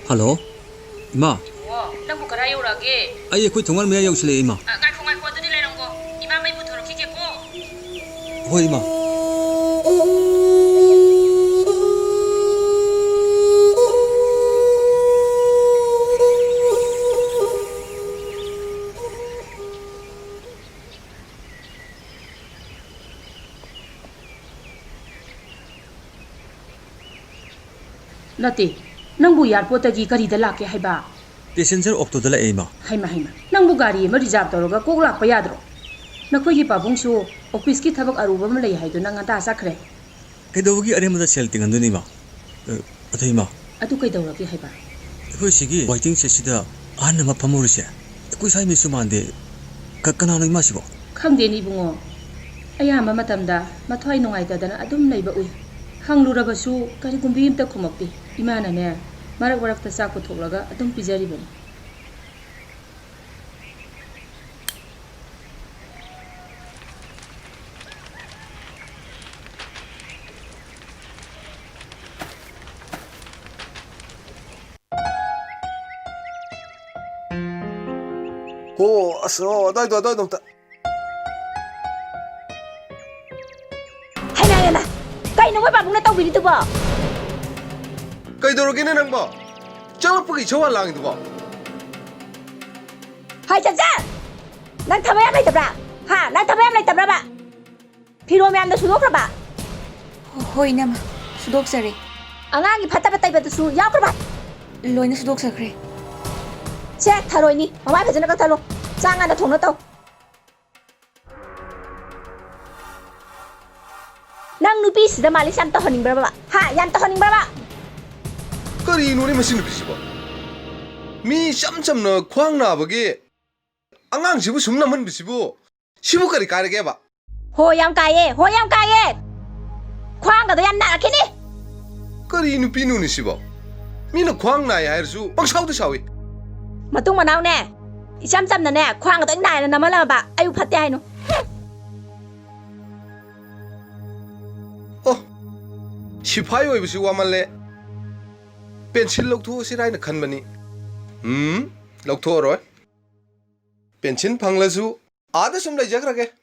Hello? Ima. Nang buka rayo lagi. Ay, aku tunggal maya yang sila Ima. Ngai ko tu nilai nongko. Ima mai butuh kiki ko. Hoi Ima. Nati, nang bu airport tagi kari da lake hai ba. Passenger octo dala Ima. Haima. Nang bu gari ma reserve toroga kok lak pa yadro. Nakoi gi pabung su office ki thabak aruba ma lei hai do nang ata sakre. Kaidogi arema da sel tingan do Ima. Atai Ima. Atu kai dawra ki hai ba. Ko sigi waiting sesida anna ma pamuruse. Ko sai mi sumande. Kana no Ima sibo. Khangde ni bungo. Ayama matamda mathoi nongai da dana adum leiba ui. Hanglurabasu kari gumbi imta khumapti. Imana ne marak warak ta sak putholaga adum pijari bani. 오, asal, dah. Hai na, kay nung may babong na tawid dito ba? Kay dorogin na nang ba? Jangan pergi cawan lang itu ba? Hai Janjan, nang tamayam na itabra. Ha, nang tamayam na itabra ba? Piro mayam na sudok ba? Hoy nama, sudok sari. Angang ipata patay ba su yaw ba? Loy na sudok sakre. Se tharo ni, mamay pa na ka thalo. Sanga na thong na taw. Nang nupi sida mali sam ta honing ba? Ha, yan ta honing ba? Kari inu ni mesin bisi ba? Mi cam na kuang na bagi. Angang sibu sumna man bisi bu. Sibu kari kare ke ba? Hoyam kaye. Kwang ga do yan na kini. Kari inu pinu ni siba. Mi na kuang na ya hersu, bang sao tu sawi. Matung manaw ne. Isam na ne, kwang ga do na namala ba? Ayu phate ai no. Oh, sipai oi bisi wa malle. Pensil lok thu sirai na khan bani. Lok thu roi. Pensil phang la su ada sum lai jak rage.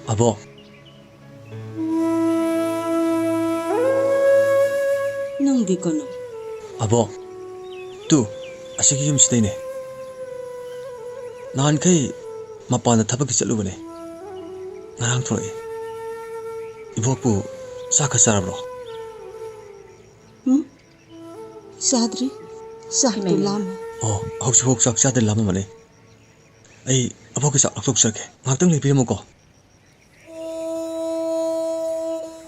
Abo. Nang di kono. Abo. Tu, asigi yum sidai ne. Nahan kai mapana thabak ki chalu bane. Ngarang throi. Ibokpu saka sarabro. Sadri, sakti lama. Oh, hok sak sa de lama mane. Ai abok ki sak lok sarke. Ngaktam le piremo ko.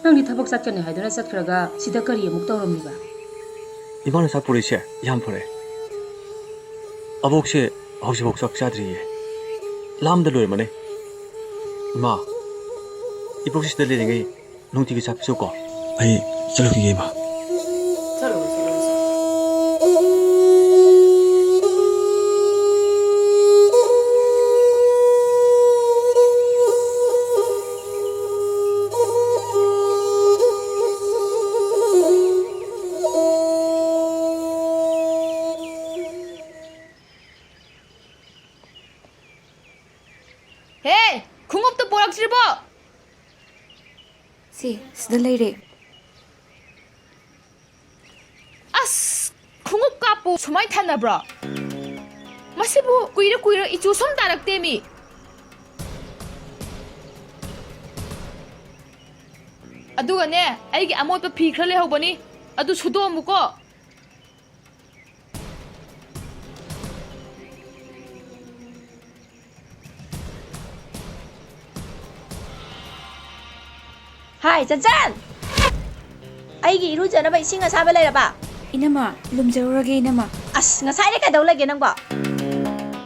Nang di thabak sat kane hai do na sat khraga sida kari amuk tawram ni ba. Ibana sak puri se yam phore. Abok se hok sak sadri ye. Lam da loi mane. Ma. Ibok se de le ngai nungti ki sak su ko. Ai chalo ki ge ma. Chalo. Hey, 궁합도 보락 실버. Si, sida leire. As, 궁합 까ปู สุ마이 타나브라. 마시부 꾸이르 이주 솜 다락데미. 아두가네, 아이게 아모도 피 크레 하고보니 아두 수도 아무고. Hai Janjan. Ai gi ru jana ba ising asaba lai ba? Inama, lumjarurage inama. As ngasai le ka daw lage nang ba?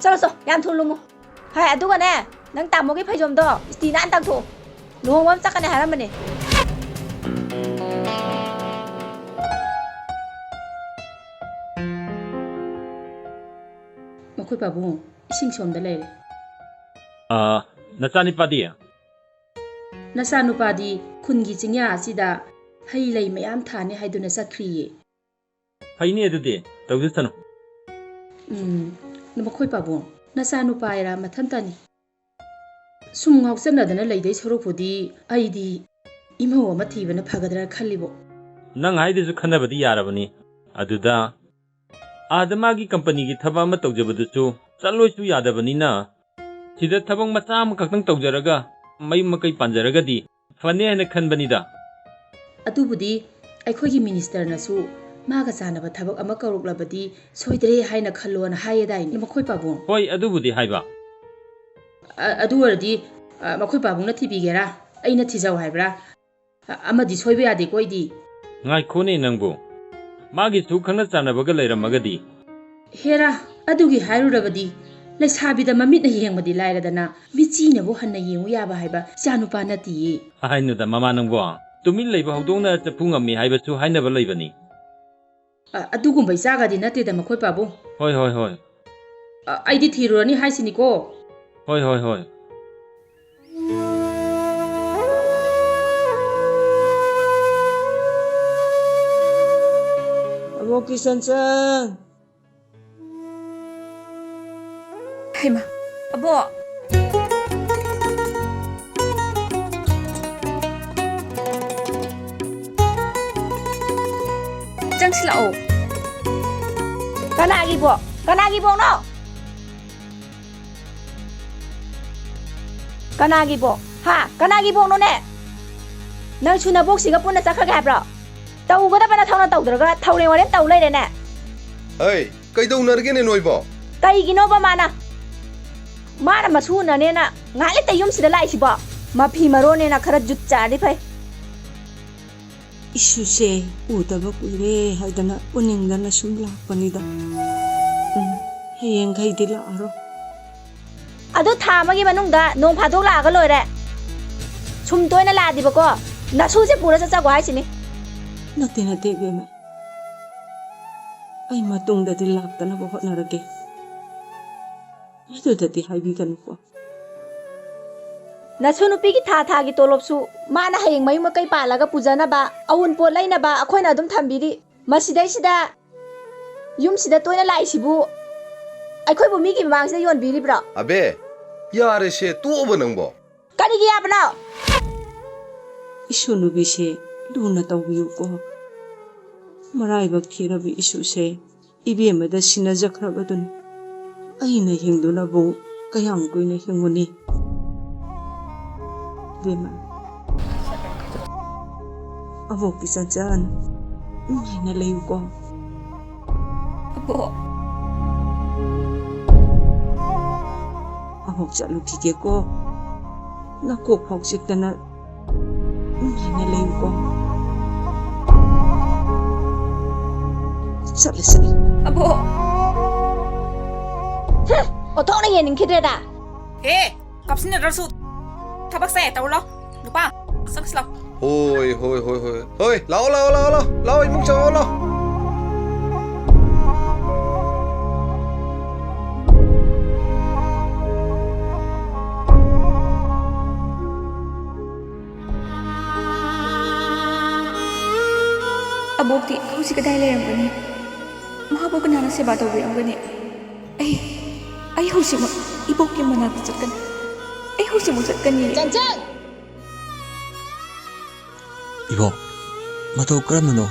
Chalo yam thun lumu. Hai adu ga ne, nang tamo gi phaijom do, istina an tak thu. Luhong wam chakane haram bane. ꯃꯈꯣꯏ ꯄꯥꯕꯨꯡ ꯏꯁꯤꯡ ꯁꯣꯝꯗ ꯂꯩꯔꯦ ꯅꯆꯥꯅꯤꯄꯥꯗꯤ ꯅꯆꯥꯅꯨꯄꯥꯗꯤ ꯈꯨꯟꯒꯤ ꯆꯤꯡꯌꯥ ꯑꯁꯤꯗ ꯍꯩ ꯂꯩ ꯃꯌꯥꯝ ꯊꯥꯅꯤ ꯍꯥꯏꯗꯨꯅ ꯆꯠꯈ꯭ꯔꯤꯌꯦ ꯐꯩꯅꯤ ꯑꯗꯨꯗꯤ ꯇꯧꯖꯁꯅꯨ ꯃꯈꯣꯏ ꯄꯥꯕꯨꯡ ꯅꯆꯥꯅꯨꯄꯥꯔꯥ ꯃꯊꯟꯇꯅꯤ ꯁꯨꯝ ꯉꯥꯎꯆꯠꯅꯗꯅ ꯂꯩꯗꯣꯏ ꯁꯔꯨꯛꯄꯨꯗꯤ ꯑꯩꯗꯤ ꯏꯃꯧ ꯑꯃ ꯊꯤꯕꯅ ꯐꯒꯗ꯭ꯔꯥ ꯈꯜꯂꯤꯕꯣ ꯅꯪ ꯍꯥꯏꯗꯨꯁꯨ ꯈꯟꯅꯕꯗꯤ ꯌꯥꯔꯕꯅꯤ ꯑꯗꯨꯗ ꯑꯥꯗ ꯃꯥꯒꯤ ꯀꯝꯄꯅꯤꯒꯤ ꯊꯕꯛ ꯑꯃ ꯇꯧꯖꯕꯗꯨꯁꯨ ꯆꯠꯂꯣꯏꯁꯨ ꯌꯥꯗꯕꯅꯤꯅ ꯁꯤꯗ ꯊꯕꯛ ꯃꯆꯥ ꯑꯃꯈꯛꯇꯪ ꯇꯧꯖꯔꯒ ꯃꯌꯨꯝ ꯃꯀꯩ ꯄꯥꯟꯖꯔꯒꯗꯤ ꯐꯅꯤ ꯍꯥꯏꯅ ꯈꯟꯕꯅꯤꯗ ꯑꯗꯨꯕꯨꯗꯤ ꯑꯩꯈꯣꯏꯒꯤ ꯃꯤꯅꯤꯁꯇꯔꯅꯁꯨ ꯃꯥꯒ ꯆꯥꯟꯅꯕ ꯊꯕꯛ ꯑꯃ ꯀꯧꯔꯛꯂꯕꯗꯤ ꯁꯣꯏꯗ꯭ꯔꯦ ꯍꯥꯏꯅ ꯈꯜꯂꯣꯅ ꯍꯥꯏꯌꯦꯗꯥꯏꯅꯦ ꯃꯈꯣꯏ ꯄꯥꯕꯨꯡ ꯍꯣꯏ ꯑꯗꯨꯕꯨꯗꯤ ꯍꯥꯏꯕ ꯑꯗꯨ ꯑꯣꯏꯔꯗꯤ ꯃꯈꯣꯏ ꯄꯥꯕꯨꯡꯅ ꯊꯤꯕꯤꯒꯦꯔꯥ ꯑꯩꯅ ꯊꯤꯖꯧ ꯍꯥꯏꯕ꯭ꯔꯥ ꯑꯃꯗꯤ ꯁꯣꯏꯕ ꯌꯥꯗꯦꯀꯣ ꯑꯩꯗꯤ ꯉꯥꯏꯈꯣꯅꯦ ꯅꯪꯕꯨ ꯃꯥꯒꯤꯁꯨ ꯈꯪꯅ ꯆꯥꯟꯅꯕꯒ ꯂꯩꯔꯝꯃꯒꯗꯤ ꯍꯦꯔꯥ ꯑꯗꯨꯒꯤ ꯍꯥꯏꯔꯨꯔꯕꯗꯤ ꯂꯩꯁꯥꯕꯤꯗ ꯃꯃꯤꯠꯅ ꯌꯦꯡꯕꯗꯤ ꯂꯥꯏꯔꯗꯅ ꯃꯤꯆꯤꯅꯕꯨ ꯍꯟꯅ ꯌꯦꯡꯉꯨ ꯌꯥꯕ ꯍꯥꯏꯕ ꯏꯆꯥꯅꯨꯄꯥ ꯅꯠꯇꯤꯌꯦ ꯍꯥꯏꯅꯨꯗ ꯃꯃꯥ ꯅꯪꯕꯨ ꯇꯨꯃꯤꯟ ꯂꯩꯕ ꯍꯧꯗꯣꯡꯅ ꯆꯐꯨ ꯉꯝꯃꯤ ꯍꯥꯏꯕꯁꯨ ꯍꯥꯏꯅꯕ ꯂꯩꯕꯅꯤ ꯑꯗꯨꯒꯨꯝꯕ ꯏꯆꯥꯒꯗꯤ ꯅꯠꯇꯦꯗ ꯃꯈꯣꯏ ꯄꯥꯕꯨꯡ ꯍꯣꯏ ꯍꯣꯏ ꯍꯣꯏ ꯑꯩꯗꯤ ꯊꯤꯔꯨꯔꯅꯤ ꯍꯥꯏꯁꯤꯅꯤꯀꯣ ꯍꯣꯏ ꯍꯣꯏ ꯍꯣꯏ ꯑꯕꯣꯛ ꯀꯤꯁꯟꯆꯟ ꯍꯩꯃ ꯑꯕꯣ ꯆꯪꯁꯤꯜꯂꯛꯑꯣ Kanagi bo? Kanagi bo no? Kanagi bo? Ha? Kanagi bo no ne? Nang chuna bok siga puna sakha ga bro. Tau ga da bana thau na tau draga thau le wale tau le re ne. Hey, kaidau narge ne noibo? Kai gi no ba mana? Mana masu na ne na ngale ta yum sida lai si ba. Ma phi maro ne na khara jut cha di phai. 이슈세 우다가 꾸이래 하이다나 우닝다나 숨락번이다 해행 가이디라 알아 Adu tha ma gi manung da nong pha dok la ga loi re. Chum toy na la di ba ko. Na su se pura sa sa gwai si ni. 나때 베메 아이 마뚱다디 락다나 보 헛나르게 이도다디 하이비가누고 Nasu nupi ki tha tha gi tolop su mana hayeng mayu makai pa laga pujana ba awun pot lai na ba akhoi na dum thambiri masidai sida yum sida toina lai sibu akhoi bu mi ki mang sida yon biri bra Abe, yare se tuoba nangbo. kani gi abna 이슈 누비세 루나 따위우고 마라이박 티라비 이슈세 이비에마다 시나자크라바돈 아이나 행도나보 까양구이나 행무니 Vema. Abok kisancan. Ngay na layo ko. Abo. Abok sa lukike ko. Nakukhoksik na ngay na layo ko. Sali. Abo. othok na yen ning khidre da He, kapsin na rasu. Tabak saya tahu lo. Lupa. Sangsi lo. Hoi, hoi, hoi, hoi. Hoi, lao, lao, lao, lao. Lao, imong chao, lao. Abok ti, aku si kadai lerang gani. Mahabo ka na si bato birang gani. Ay husi mo. Ibok yung manatijat ka na. Ay husi mo jat ka ni. janjan 이보, 마도 그러면은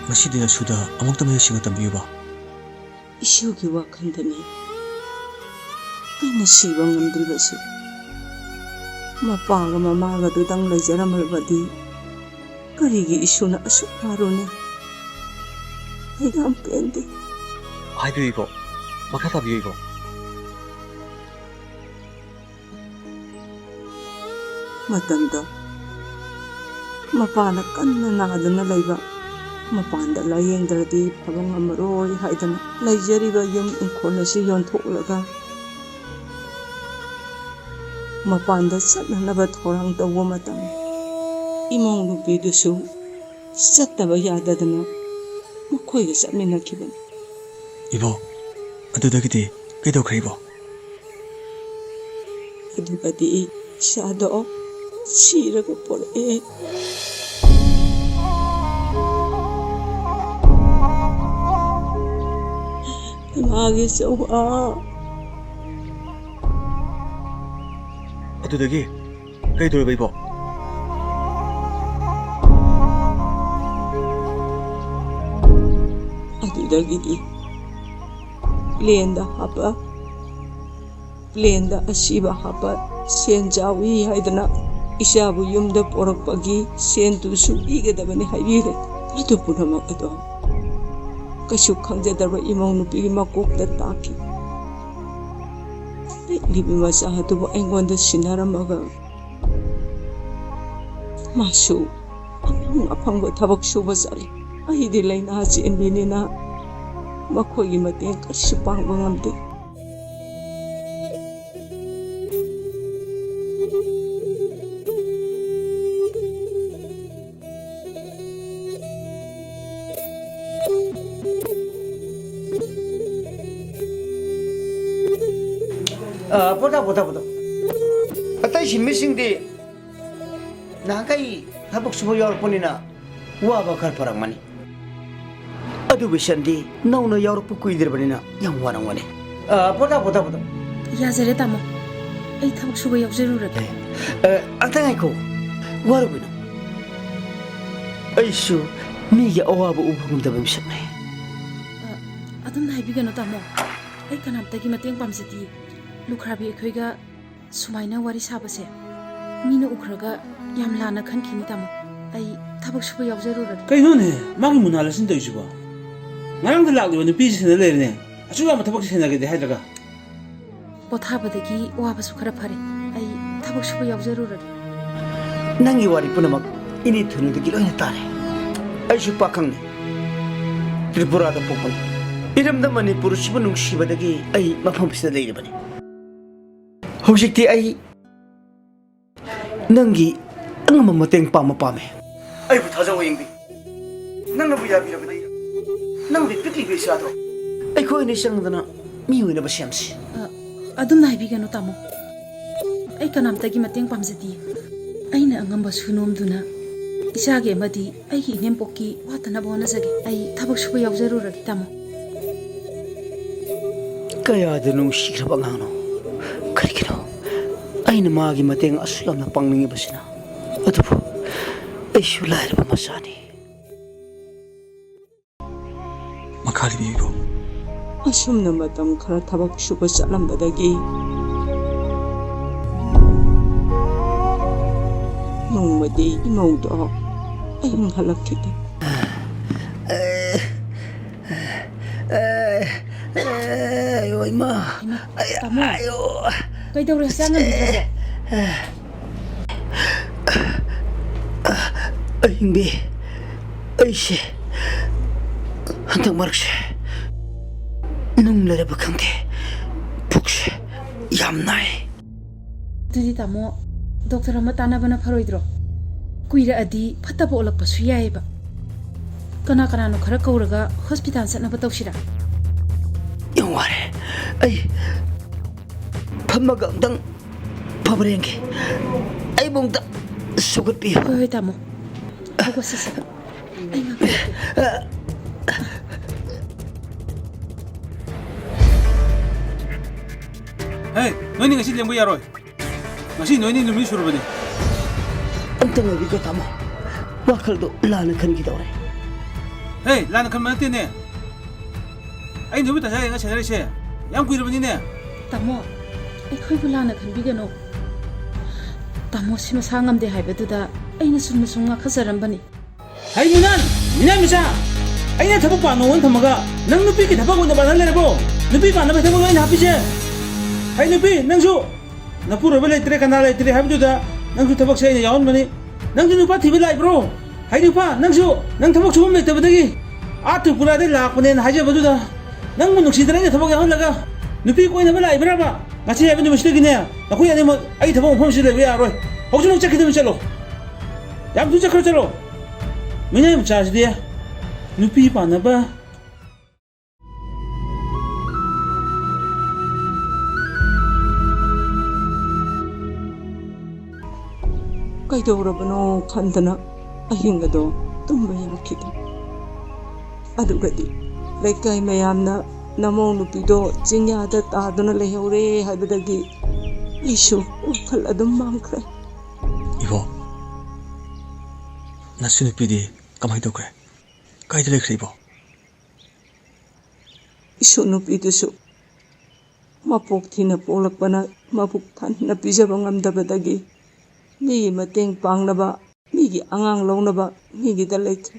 마시디나 수다 아무것도 못 시간 담비봐. 이슈기 와칸다니. 아이나 시방 남들바시. 마빠가 마마가 도당 라이자라말 바디. 그리기 이슈나 아수파로네. 아이가 안 뺀데. 아이비오 이보, 마카타비오 이보. Matanda. Mapana kanna nakadana layba. Mapanda layeng daradi pabang amaroy haidana. Layjariba yung inkona si yon thuklaga. Mapanda satnanaba thorang tawa matam. Imong lupidusu satnaba yadadana. Makoy satminakiban. 이보, 아도다기디 ꯀꯩꯗꯧꯈ꯭ꯔꯤꯕꯣ ꯑꯗꯨꯒꯗꯤ ꯏꯁꯥꯗꯣ ꯁꯤꯔꯒ ꯄꯣꯔꯛꯑꯦ ꯏꯃꯥꯒꯤ ꯆꯧꯕ ꯑꯗꯨꯗꯒꯤ ꯀꯩꯗꯧꯔꯕ ꯏꯕꯣ ꯑꯗꯨꯗꯒꯤꯗꯤ ꯄ꯭ꯂꯦꯟꯗ ꯍꯥꯞꯄ ꯄ꯭ꯂꯦꯟꯗ ꯑꯁꯤꯕ ꯍꯥꯞꯄ ꯁꯦꯟ ꯆꯥꯎꯏ ꯍꯥꯏꯗꯅ ꯏꯆꯥꯕꯨ ꯌꯨꯝꯗ ꯄꯣꯔꯛꯄꯒꯤ ꯁꯦꯟꯗꯨꯁꯨ ꯄꯤꯒꯗꯕꯅꯤ ꯍꯥꯏꯕꯤꯔꯦ ꯑꯗꯨ ꯄꯨꯝꯅꯃꯛ ꯑꯗꯣ ꯀꯩꯁꯨ ꯈꯪꯖꯗꯕ ꯏꯃꯧ ꯅꯨꯄꯤꯒꯤ ꯃꯀꯣꯛꯇ ꯇꯥꯈꯤ ꯄꯤꯛꯂꯤꯕ ꯃꯆꯥ ꯑꯗꯨꯕꯨ ꯑꯩꯉꯣꯟꯗ ꯁꯤꯟꯅꯔꯝꯃꯒ ꯃꯥꯁꯨ ꯑꯐꯪꯕ ꯊꯕꯛ ꯁꯨꯕ ꯆꯠꯂꯤ ꯑꯩꯗꯤ ꯂꯩꯅꯥ ꯆꯦꯟꯕꯤꯅꯤꯅ ꯃꯈꯣꯏꯒꯤ ꯃꯇꯦꯡ ꯀꯔꯤꯁꯨ ꯄꯥꯡꯕ ꯉꯝꯗꯦ ꯄꯣꯊꯥ ꯑꯇꯩ ꯁꯤꯟꯃꯤꯁꯤꯡꯗꯤ ꯅꯍꯥꯟꯈꯩ ꯊꯕꯛ ꯁꯨꯕ ꯌꯥꯎꯔꯛꯄꯅꯤꯅ ꯋꯥꯕ ꯈꯔ ꯐꯔꯛꯃꯅꯤ ꯑꯗꯨꯕꯨ ꯏꯆꯟꯗꯤ ꯅꯧꯅ ꯌꯥꯎꯔꯛꯄ ꯀꯨꯏꯗ꯭ꯔꯕꯅꯤ나 ꯌꯥꯝ ꯋꯥꯔꯝꯒꯅꯤ ꯄꯣꯊꯥ ꯌꯥꯖꯔꯦ ꯇꯥꯃꯣ ꯑꯩ ꯊꯕꯛ ꯁꯨꯕ ꯌꯥꯎꯖꯔꯨꯔꯒꯦ ꯑꯝꯇ ꯉꯥꯏꯈꯣ ꯋꯥꯔꯨꯒꯅꯨ ꯑꯩꯁꯨ ꯃꯤꯒꯤ ꯑꯋꯥꯕ ꯎꯕ ꯉꯝꯗꯕ ꯃꯤꯁꯛꯅꯤ ꯑꯗꯨꯝꯅ ꯍꯥꯏꯕꯤꯒꯅꯨ ꯇꯥꯃꯣ ꯑꯩ ꯀꯅꯥꯝꯇꯒꯤ ꯃꯇꯦꯡ ꯄꯥꯝꯖꯗꯤꯌꯦ ꯂꯨꯈ꯭ꯔꯥꯕꯤ ꯑꯩꯈꯣꯏꯒ ꯁꯨꯃꯥꯏꯅ ꯋꯥꯔꯤ ꯁꯥꯕꯁꯦ ꯃꯤꯅ ꯎꯈ꯭ꯔꯒ ꯌꯥꯝ ꯂꯥꯟꯅ ꯈꯟꯈꯤꯅꯤ ꯇꯥꯃꯣ ꯑꯩ ꯊꯕꯛ ꯁꯨꯕ ꯌꯥꯎꯖꯔꯨꯔꯒꯦ ꯀꯩꯅꯣꯅꯦ ꯃꯥꯒꯤ ꯃꯨꯅꯥꯂꯁꯤꯟ ꯇꯧꯏꯁꯤꯕꯣ ꯉꯔꯥꯡꯗ ꯂꯥꯛꯂꯤꯕ ꯅꯨꯄꯤꯁꯤꯅ ꯂꯩꯔꯅꯦ ꯑꯁꯨꯛ ꯌꯥꯝꯕ ꯊꯕꯛ ꯁꯦꯟꯅꯒꯦꯗꯤ ꯍꯥꯏꯗ꯭ꯔꯒ ꯄꯣꯊꯥꯕꯗꯒꯤ ꯋꯥꯕꯁꯨ ꯈꯔ ꯐꯔꯦ ꯑꯩ ꯊꯕꯛ ꯁꯨꯕ ꯌꯥꯎꯖꯔꯨꯔꯒꯦ ꯅꯪꯒꯤ ꯋꯥꯔꯤ ꯄꯨꯝꯅꯃꯛ ꯏꯅꯤ ꯊꯨꯅꯨꯗꯒꯤ ꯂꯣꯏꯅ ꯇꯥꯔꯦ ꯑꯩꯁꯨ ꯄꯥꯈꯪꯅꯤ ꯇ꯭ꯔꯤꯄꯨꯔꯥꯗ ꯄꯣꯛꯄꯅꯤ ꯏꯔꯝꯗ ꯃꯅꯤꯄꯨꯔꯁꯤꯕꯨ ꯅꯨꯡꯁꯤꯕꯗꯒꯤ ꯑꯩ ꯃꯐꯝꯁꯤꯗ ꯂꯩꯔꯤꯕꯅꯤ ꯍꯧꯖꯤꯛꯇꯤ ꯑꯩ ꯅꯪꯒꯤ ꯑꯉꯝꯕ ꯃꯇꯦꯡ ꯄꯥꯝꯃꯦ ꯑꯩꯕꯨ ꯊꯥꯖꯧ ꯌꯦꯡꯕꯤ ꯅꯪꯅꯕꯨ ꯌꯥꯕꯤꯔꯕꯗꯤ ꯅꯪꯗꯤ ꯄꯤꯛꯂꯤꯕ ꯏꯆꯥꯗꯣ ꯑꯩꯈꯣꯏꯅ ꯆꯪꯗꯅ ꯃꯤ ꯑꯣꯏꯅꯕ ꯁꯦꯝꯁꯤ ꯑꯗꯨꯝꯅ ꯍꯥꯏꯕꯤꯒꯅꯨ ꯇꯥꯃꯣ ꯑꯩ ꯀꯅꯥꯝꯇꯒꯤ ꯃꯇꯦꯡ ꯄꯥꯝꯖꯗꯤꯌꯦ ꯑꯩꯅ ꯑꯉꯝꯕ ꯁꯨꯅꯣꯝꯗꯨꯅ ꯏꯆꯥꯒꯤ ꯑꯃꯗꯤ ꯑꯩꯒꯤ ꯏꯅꯦꯝꯄꯣꯛꯀꯤ ꯋꯥꯠꯇꯅꯕ ꯍꯣꯠꯅꯖꯒꯦ ꯑꯩ ꯊꯕꯛ ꯁꯨꯕ ꯌꯥꯎꯖꯔꯨꯔꯒꯦ ꯇꯥꯃꯣ ꯀꯌꯥꯗ ꯅꯨꯡꯁꯤꯈ꯭ꯔꯕ ꯑꯉꯥꯡꯅꯣ ꯀꯔꯤꯒꯤꯅꯣ ꯑꯩꯅ ꯃꯥꯒꯤ ꯃꯇꯦꯡ ꯑꯁꯨꯛ ꯌꯥꯝꯅ ꯄꯥꯡꯅꯤꯡꯉꯤꯕꯁꯤꯅ ꯑꯗꯨꯕꯨ ꯑꯩꯁꯨ ꯂꯥꯏꯔꯕ ꯃꯆꯥꯅꯤ ꯃꯈꯥ ꯂꯤꯕꯤꯌꯨ ꯑꯁꯨꯝꯅ ꯃꯇꯝ ꯈꯔ ꯊꯕꯛ ꯁꯨꯕ ꯆꯠꯂꯝꯕꯗꯒꯤ ꯅꯣꯡꯃꯗꯤ ꯏꯃꯧꯗꯣ ꯑꯍꯤꯡ ꯍꯜꯂꯛꯈꯤꯗꯦ ꯏꯃꯥ ꯇꯥꯃꯣ ꯀꯩꯗꯧꯔꯦ ꯍꯛꯆꯥꯡ ꯉꯝꯕꯤꯗ꯭ꯔꯕꯣ ꯑꯍꯤꯡꯕꯤ ꯑꯩꯁꯦ ꯍꯟꯗꯛ ꯃꯔꯛꯁꯦ ꯅꯨꯡ ꯂꯩꯔꯕ ꯈꯪꯗꯦ ꯄꯨꯛꯁꯦ ꯌꯥꯝ ꯅꯥꯏ ꯑꯗꯨꯗꯤ ꯇꯥꯃꯣ ꯗꯣꯛꯇꯔ ꯑꯃ ꯇꯥꯟꯅꯕꯅ ꯐꯔꯣꯏꯗ꯭ꯔꯣ ꯀꯨꯏꯔꯛꯑꯗꯤ ꯐꯠꯇꯕ ꯑꯣꯜꯂꯛꯄꯁꯨ ꯌꯥꯏꯑꯕ ꯀꯅꯥꯅꯣ ꯈꯔ ꯀꯧꯔꯒ ꯍꯣꯁꯄꯤꯇꯥꯜ ꯆꯠꯅꯕ ꯇꯧꯁꯤꯔꯥ ꯌꯥꯝ ꯋꯥꯔꯦ ꯑꯩ ꯐꯝꯃꯒ ꯑꯝꯇꯪ ꯐꯕ ꯌꯦꯡꯒꯦ ꯑꯩꯕꯨ ꯑꯝꯇ ꯁꯧꯒꯠꯄꯤꯌꯨ ꯍꯣꯏ ꯇꯥꯃꯣ ꯍꯧꯒꯠꯁꯤꯁꯦ ꯑꯩ ꯉꯥꯛꯄꯤꯔꯛꯀꯦ ꯍꯦ ꯅꯣꯏꯅꯤ ꯉꯁꯤ ꯂꯦꯡꯕ ꯌꯥꯔꯣꯏ ꯉꯁꯤ ꯅꯣꯏꯅꯤ ꯅꯨꯃꯤꯠ ꯁꯨꯔꯕꯅꯤ ꯑꯝꯇ ꯉꯥꯏꯕꯤꯌꯨ ꯇꯥꯃꯣ ꯋꯥꯈꯜꯗꯣ ꯂꯥꯟꯅ ꯈꯟꯈꯤꯗꯧꯔꯦ ꯍꯦ ꯂꯥꯟꯅ ꯈꯟꯕ ꯅꯠꯇꯦꯅꯦ ꯑꯩ ꯅꯨꯃꯤꯠ ꯇꯁꯥ ꯌꯦꯡꯉ ꯁꯦꯟꯅꯔꯤꯁꯦ ꯌꯥꯝ ꯀꯨꯏꯔꯕꯅꯤꯅꯦ ꯇꯥꯃꯣ ꯑꯩꯈꯣꯏꯕꯨ ꯂꯥꯟꯅ ꯈꯟꯕꯤꯒꯅꯨ ꯇꯥꯃꯣ ꯁꯤ ꯃꯁꯥ ꯉꯝꯗꯦ ꯍꯥꯏꯕꯗꯨꯗ ꯑꯩꯅ ꯁꯨꯝ ꯉꯥꯛꯈꯠꯆꯔꯝꯕꯅꯤ ꯍꯩ ꯃꯤꯅꯥꯟ ꯃꯆꯥ ꯑꯩꯅ ꯊꯕꯛ ꯄꯥꯟꯅꯣꯅ ꯊꯝꯃꯒ ꯅꯪ ꯅꯨꯄꯤꯒꯤ ꯊꯕꯛ ꯑꯣꯏꯅ ꯄꯥꯟꯅ ꯂꯩꯔꯕꯣ ꯅꯨꯄꯤ ꯄꯥꯟꯅꯕ ꯊꯕꯛ ꯑꯩꯅ ꯍꯥꯞꯄꯤꯁꯦ ꯍꯩ ꯅꯨꯄꯤ ꯅꯪꯁꯨ ꯅꯄꯨꯔꯣꯏꯕ ꯂꯩꯇ꯭ꯔꯦ ꯀꯅꯥ ꯂꯩꯇ꯭ꯔꯦ ꯍꯥꯏꯕꯗꯨꯗ ꯅꯪꯁꯨ ꯊꯕꯛꯁꯦ ꯑꯩꯅ ꯌꯥꯎꯍꯟꯕꯅꯤ ꯅꯪꯁꯨ ꯅꯨꯄꯥ ꯊꯤꯕ ꯂꯥꯛꯏꯕ꯭ꯔꯣ ꯍꯩ ꯅꯨꯄꯥ ꯅꯪꯁꯨ ꯅꯪ ꯊꯕꯛ ꯁꯨꯐꯝ ꯂꯩꯇꯕꯗꯒꯤ ꯇ꯭ꯔꯤꯄꯨꯔꯥꯗꯩ ꯂꯥꯛꯄꯅꯦꯅ ꯍꯥꯏꯖꯕꯗꯨꯗ ꯅꯪꯕꯨ ꯅꯨꯡꯁꯤꯗꯅ ꯑꯩꯅ ꯊꯕꯛ ꯌꯥꯎꯍꯜꯂꯒ ꯅꯨꯄꯤ ꯀꯣꯏꯅꯕ ꯂꯥꯛꯏꯕ꯭ꯔꯕ ꯉꯁꯤ ꯍꯥꯏꯕ ꯅꯨꯃꯤꯠꯁꯤꯗꯒꯤꯅꯦ ꯑꯩꯈꯣꯏ ꯑꯅꯤꯃꯛ ꯑꯩ ꯊꯕꯛ ꯃꯐꯝꯁꯤꯗ ꯂꯩꯕ ꯌꯥꯔꯣꯏ ꯍꯧꯖꯤꯛꯃꯛ ꯆꯠꯈꯤꯗꯕ ꯆꯠꯂꯣ ꯌꯥꯝ ꯊꯨꯅ ꯆꯠꯂꯣ ꯃꯤꯅꯥꯏ ꯃꯆꯥꯁꯤꯗꯤ ꯅꯨꯄꯤ ꯄꯥꯟꯅꯕ ꯀꯩꯗꯧꯔꯕꯅꯣ ꯈꯟꯗꯅ ꯑꯍꯤꯡꯒꯗꯣ ꯇꯨꯝꯕ ꯌꯥꯈꯤꯗꯦ ꯑꯗꯨꯒꯗꯤ ꯂꯩꯀꯥꯏ ꯃꯌꯥꯝꯅ ꯅꯃꯧ ꯅꯨꯄꯤꯗꯣ ꯆꯤꯡꯌꯥꯗ ꯇꯥꯗꯨꯅ ꯂꯩꯍꯧꯔꯦ ꯍꯥꯏꯕꯗꯒꯤ ꯑꯩꯁꯨ ꯋꯥꯈꯜ ꯑꯗꯨꯝ ꯃꯥꯡꯈ꯭ꯔꯦ 이보, 나수 누피디 까마이도 그래. 까이들 그래 이보. 이수 누피도수 마폭 티나 뽀락바나 마폭 탄나 삐져봐 ngamdabadagi 미기 마땡 빵나바 미기 앙앙 롱나바 미기 달레트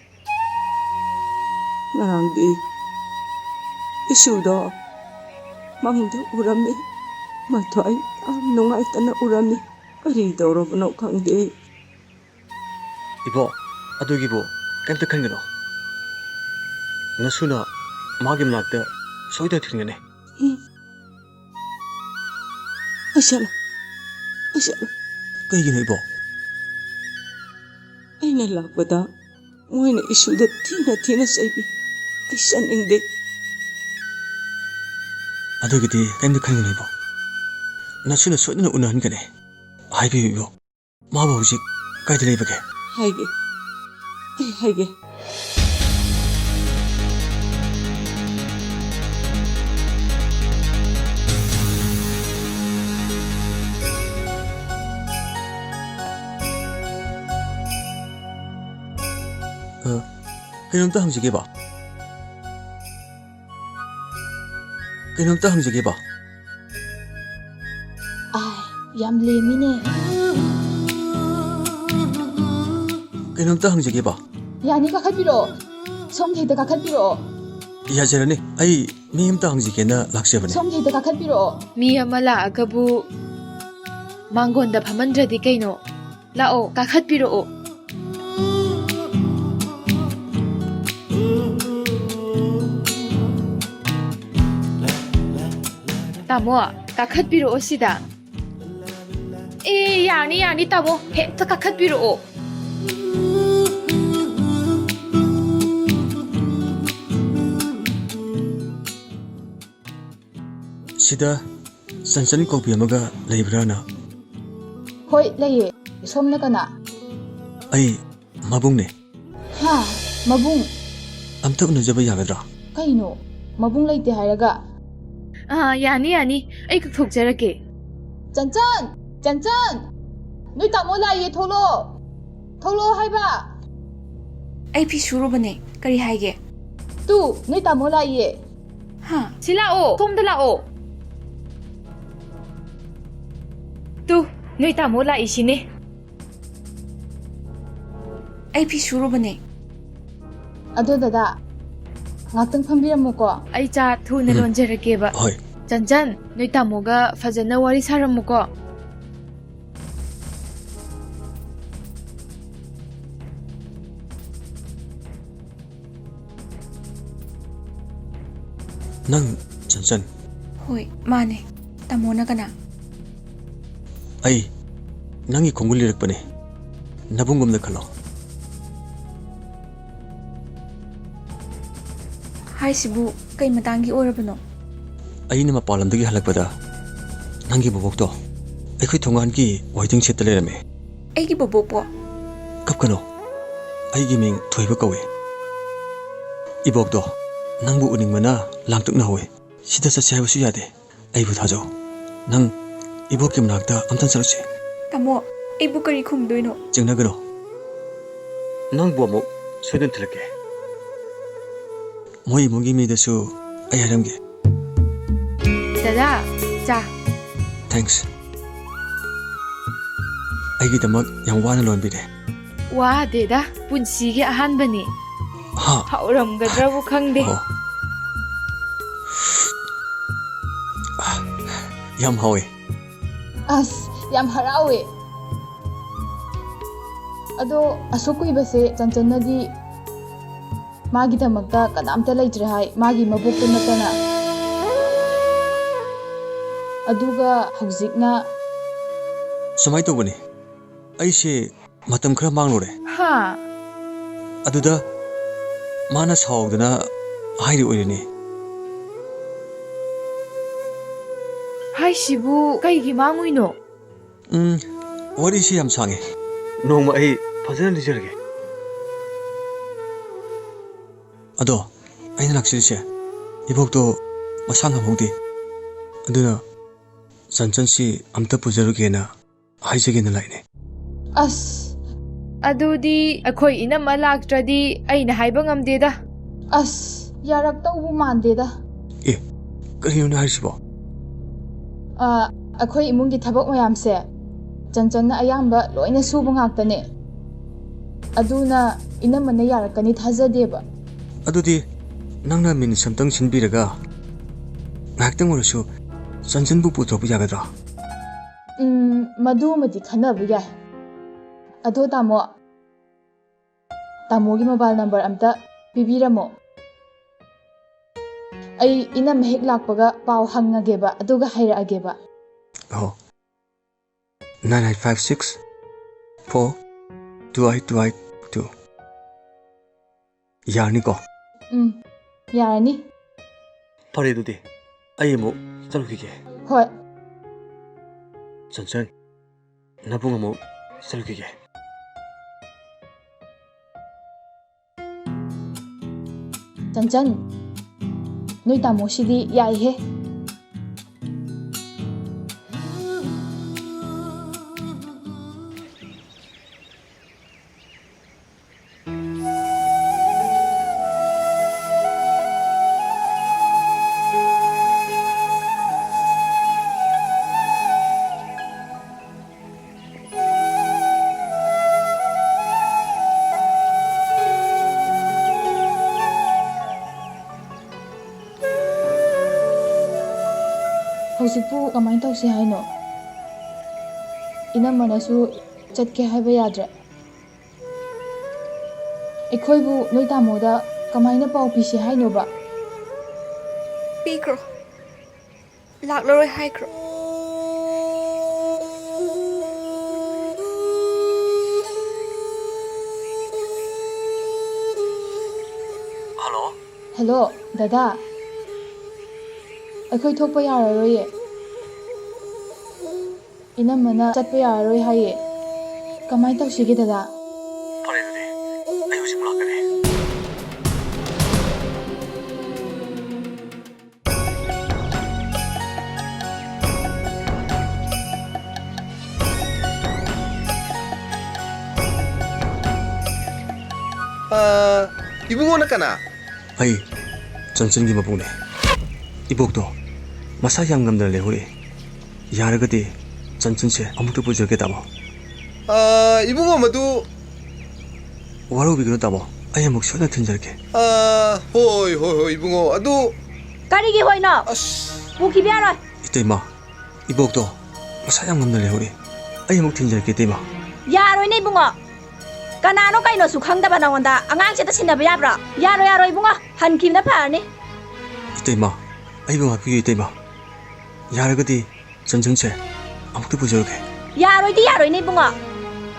ngarangdi isudo mamdu urami mathwai am nungai tana urami kari dorobno khangde 이보, 아두기보, 깜짝 큰거로. 나수나 마기 문학대 소이다 드린 거네. asala 까이기는 이보. aina lakbada moina isuda tina saibi aisan ingde 아두기디 깜짝 큰거네 이보. 나수나 소이다 운한 거네. 하이비 이보. 마법 우직 까이들 이보게. haige 그놈도 항직해 봐. 그놈도 항직해 봐. ꯌꯥꯝ ꯂꯦꯝꯃꯤꯅꯦ 그놈도 항직해 봐. ꯌꯥꯅꯤ ꯀꯥꯈꯠꯄꯤꯔꯣ ꯁꯣꯝꯒꯤ ꯍꯦꯛꯇ ꯀꯥꯈꯠꯄꯤꯔꯣ 야제라니, 아이 미임도 항직해나 락셔버네. ꯁꯣꯝꯒꯤ ꯍꯦꯛꯇ ꯀꯥꯈꯠꯄꯤꯔꯣ ꯃꯤ ꯑꯃ ꯂꯥꯛꯑꯒꯕꯨ ꯃꯥꯡꯒꯣꯟꯗ ꯐꯝꯍꯟꯗ꯭ꯔꯗꯤ ꯀꯩꯅꯣ ꯂꯥꯛꯑꯣ ꯀꯥꯈꯠꯄꯤꯔꯛꯑꯣ ꯇꯥꯃꯣ ꯀꯥꯈꯠꯄꯤꯔꯛꯑꯣ ꯁꯤꯗ ꯑꯦ ꯌꯥꯔꯅꯤ ꯌꯥꯔꯅꯤ ꯇꯥꯃꯣ ꯍꯦꯛꯇ ꯀꯥꯈꯠꯄꯤꯔꯛꯑꯣ 시다 짠짠 거비 아마가 레이브라나. ꯍꯣꯏ ꯂꯩꯌꯦ ꯁꯣꯝꯅ ꯀꯅꯥ 아이 마봉네. ꯍꯥ ꯃꯕꯨꯡ 암튼 우너져봐 야가드라. ꯀꯩꯅꯣ ꯃꯕꯨꯡ ꯂꯩꯇꯦ ꯍꯥꯏꯔꯒ ꯌꯥꯅꯤ ꯌꯥꯅꯤ ꯑꯩ ꯀꯛꯊꯣꯛꯆꯔꯒꯦ ꯆꯟꯆꯟ ꯅꯣꯏ ꯇꯥꯃꯣ ꯂꯥꯛꯏꯌꯦ ꯊꯣꯛꯂꯛꯑꯣ ꯍꯥꯏꯕ ꯑꯩ ꯐꯤ ꯁꯨꯔꯨꯕꯅꯦ ꯀꯔꯤ ꯍꯥꯏꯒꯦ ꯇꯨ ꯅꯣꯏ ꯇꯥꯃꯣ ꯂꯥꯛꯏꯌꯦ ꯍꯥ ꯁꯤ ꯂꯥꯛꯑꯣ ꯁꯣꯝꯗ ꯂꯥꯛꯑꯣ ꯇꯨ ꯅꯣꯏ ꯇꯥꯃꯣ ꯂꯥꯛꯏꯁꯤꯅꯦ ꯑꯩ ꯐꯤ ꯁꯨꯔꯨꯕꯅꯦ ꯑꯗꯣ ꯗꯗꯥ ꯉꯥꯛꯇꯪ ꯐꯝꯕꯤꯔꯝꯃꯨꯀꯣ ꯑꯩ ꯆꯥ ꯊꯨꯅ ꯂꯣꯟꯖꯔꯒꯦꯕ ꯍꯣꯏ. ꯆꯟꯆꯟ ꯅꯣꯏ ꯇꯥꯃꯣꯒ ꯐꯖꯅ ꯋꯥꯔꯤ ꯁꯥꯔꯝꯃꯨꯀꯣ 난 짠짠. ꯍꯣꯏ ꯃꯥꯅꯦ ꯇꯥꯃꯣꯅ ꯀꯅꯥ 아이 낭이 공굴리륵 뻔해. 나봉검나 칼로. ꯍꯥꯏꯁꯤꯕꯨ ꯀꯩ ꯃꯇꯥꯡꯒꯤ ꯑꯣꯏꯔꯕꯅꯣ 아이는 마빨람드기 할락보다 낭기 보복도 아이쿠이 동안기 와이딩 셋들 레라메. ꯑꯩꯒꯤ ꯕꯣꯕꯣꯛꯄꯣ 갑가노. 아이기 밍 토이버 까웨. 이복도 낭부 우닝마나 랑뚝 나오에. 시다 자체 하고수 야돼. 아이부 다져. 낭 이복기 문학다 암탄 살았지. ꯇꯥꯃꯣ ꯑꯩꯕꯨ ꯀꯔꯤ ꯈꯨꯝꯗꯣꯏꯅꯣ 증나그노. 낭 부어목 소든 들을게. 모이 무기 미드수 아이 하람게. ꯗꯗꯥ ꯆꯥ ꯊꯦꯡꯛꯁ. ꯑꯩꯒꯤꯗꯃꯛ ꯌꯥꯝ ꯋꯥꯅ ꯂꯣꯟꯕꯤꯔꯦ. ꯋꯥꯗꯦꯗ ꯄꯨꯟꯁꯤꯒꯤ ꯑꯍꯥꯟꯕꯅꯤ ꯍꯥ. ꯍꯥꯎꯔꯝꯒꯗ꯭ꯔꯕꯨ ꯈꯪꯗꯦ 어. ꯌꯥꯝ ꯍꯥꯎꯋꯦ. ꯑꯁ ꯌꯥꯝ ꯍꯔꯥꯎꯋꯦ ꯑꯗꯣ ꯑꯁꯨꯛ ꯀꯨꯏꯕꯁꯦ ꯆꯟꯆꯟꯅꯗꯤ ꯃꯥꯒꯤꯗꯃꯛꯇ ꯀꯅꯥꯝꯇ ꯂꯩꯇ꯭ꯔꯦ ꯍꯥꯏ ꯃꯥꯒꯤ ꯃꯕꯣꯛꯇ ꯅꯠꯇꯅ ꯑꯗꯨꯒ ꯍꯧꯖꯤꯛꯅ ꯁꯨꯃꯥꯏ ꯇꯧꯕꯅꯤ. ꯑꯩꯁꯦ ꯃꯇꯝ ꯈꯔ ꯃꯥꯡꯂꯨꯔꯦ. ꯍꯥ ꯑꯗꯨꯗ ꯃꯥꯅ ꯁꯥꯎꯗꯅ ꯍꯥꯏꯔꯤ ꯑꯣꯏꯔꯅꯤ. ꯍꯥꯏꯁꯤꯕꯨ ꯀꯩꯒꯤ ꯃꯥꯡꯉꯨꯏꯅꯣ ꯋꯥꯔꯤꯁꯤ ꯌꯥꯝ ꯁꯥꯡꯉꯦ. ꯅꯣꯡꯃ ꯑꯩ ꯐꯖꯅ ꯂꯤꯖꯔꯒꯦ ꯑꯗꯣ ꯑꯩꯅ ꯂꯥꯛꯆꯔꯤꯁꯦ ꯏꯕꯣꯛꯇꯣ ꯃꯁꯥ ꯉꯝꯍꯧꯗꯦ ꯑꯗꯨꯅ ꯆꯟꯆꯟꯁꯤ ꯑꯝꯇ ꯄꯨꯖꯔꯨꯒꯦꯅ ꯍꯥꯏꯖꯒꯦꯅ ꯂꯥꯛꯏꯅꯦ ꯑꯁ ꯑꯗꯨꯗꯤ ꯑꯩꯈꯣꯏ ꯏꯅꯝꯃ ꯂꯥꯛꯇ꯭ꯔꯗꯤ ꯑꯩꯅ ꯍꯥꯏꯕ ꯉꯝꯗꯦꯗ ꯑꯁ ꯌꯥꯔꯛꯇꯧꯕ ꯃꯥꯟꯗꯦꯗ ꯑꯦ ꯀꯔꯤꯅꯣ ꯍꯥꯏꯔꯤꯁꯤꯕꯣ ꯑꯩꯈꯣꯏ ꯏꯃꯨꯡꯒꯤ ꯊꯕꯛ ꯃꯌꯥꯝꯁꯦ ꯆꯟꯆꯟꯅ ꯑꯌꯥꯝꯕ ꯂꯣꯏꯅ ꯁꯨꯕ ꯉꯥꯛꯇꯅꯦ ꯑꯗꯨꯅ ꯏꯅꯝꯃꯅ ꯌꯥꯔꯛꯀꯅꯤ ꯊꯥꯖꯗꯦꯕ ꯑꯗꯨꯗꯤ ꯅꯪꯅ ꯃꯤꯅꯤꯠ ꯑꯝꯇꯪ ꯁꯤꯟꯕꯤꯔꯒ ꯉꯥꯏꯍꯥꯛꯇꯪ ꯑꯣꯏꯔꯁꯨ ꯆꯟꯆꯟꯕꯨ ꯄꯨꯊꯣꯛꯄ ꯌꯥꯒꯗ꯭ꯔꯥ ꯃꯗꯨꯃꯗꯤ ꯈꯟꯅꯕ ꯌꯥꯏ ꯑꯗꯣ ꯇꯥꯃꯣꯒꯤ ꯃꯣꯕꯥꯏꯜ ꯅꯝꯕꯔ ꯑꯝꯇ ꯄꯤꯕꯤꯔꯝꯃꯣ ꯑꯩ ꯏꯅꯝꯃ ꯍꯦꯛ ꯂꯥꯛꯄꯒ ꯄꯥꯎ ꯍꯪꯉꯒꯦꯕ ꯑꯗꯨꯒ ꯍꯥꯏꯔꯛꯑꯒꯦꯕ ꯑꯣ 9856 4 2828 2 ꯌꯥꯔꯅꯤꯀꯣ ꯌꯥꯔꯅꯤ ꯐꯔꯦ ꯑꯗꯨꯗꯤ ꯑꯩ ꯑꯃꯨꯛ ꯆꯠꯂꯨꯈꯤꯒꯦ ꯍꯣꯏ ꯆꯟꯆꯟ ꯅꯕꯨꯡ ꯑꯃꯨꯛ ꯆꯠꯂꯨꯈꯤꯒꯦ ꯆꯟꯆꯟ ꯅꯣꯏ ꯇꯥꯃꯣꯁꯤꯗꯤ ꯌꯥꯏꯍꯦ ꯍꯧꯖꯤꯛꯄꯨ ꯀꯃꯥꯏꯅ ꯇꯧꯁꯤ ꯍꯥꯏꯅꯣ ꯏꯅꯝꯃꯅꯁꯨ ꯆꯠꯀꯦ ꯍꯥꯏꯕ ꯌꯥꯗ꯭ꯔꯦ ꯑꯩꯈꯣꯏꯕꯨ ꯅꯣꯏ ꯇꯥꯃꯣꯗ ꯀꯃꯥꯏꯅ ꯄꯥꯎ ꯄꯤꯁꯤ ꯍꯥꯏꯅꯣꯕ ꯄꯤꯈ꯭ꯔꯣ ꯂꯥꯛꯂꯔꯣꯏ ꯍꯥꯏꯈ꯭ꯔꯣ ꯍꯜꯂꯣ ꯗꯗꯥ ꯑꯩꯈꯣꯏ ꯊꯣꯛꯄ ꯌꯥꯔꯔꯣꯏꯌꯦ ꯏꯅꯝꯃꯅ ꯆꯠꯄ ꯌꯥꯔꯔꯣই ꯍꯥꯏꯌꯦ ꯀꯃꯥꯏꯅ ꯇꯧꯁꯤꯒꯦ ꯗꯗꯥ ꯐꯔꯦ ꯑꯗꯨꯗꯤ ꯑꯩ ꯍꯧꯖꯤꯛ ꯂꯥꯛꯀꯅꯤ 이붕어는 까나? ꯑꯩ ꯆꯟꯆꯟꯒꯤ ꯃꯄꯨꯅꯦ 이복도 마사 양감들 레호리 야르거디 전천체 아무도 보여주게 다모 이붕어 모두 와로비그로 다모 아예 목소리나 튼절게 호이 이붕어 아두 까리기 호이너 아씨 부기비아라 이때마 이복도 마사 양감들 레호리 아예 목 튼절게 때마 야로이네 붕어 까나노 까이노수 강다바 나온다 앙앙치다 신나봐 야브라 야로 이붕어 한김나 파니 이때마 아이고 아비게 이때마 야르거디 전천체 아무도 보여주게 야로이네 붕어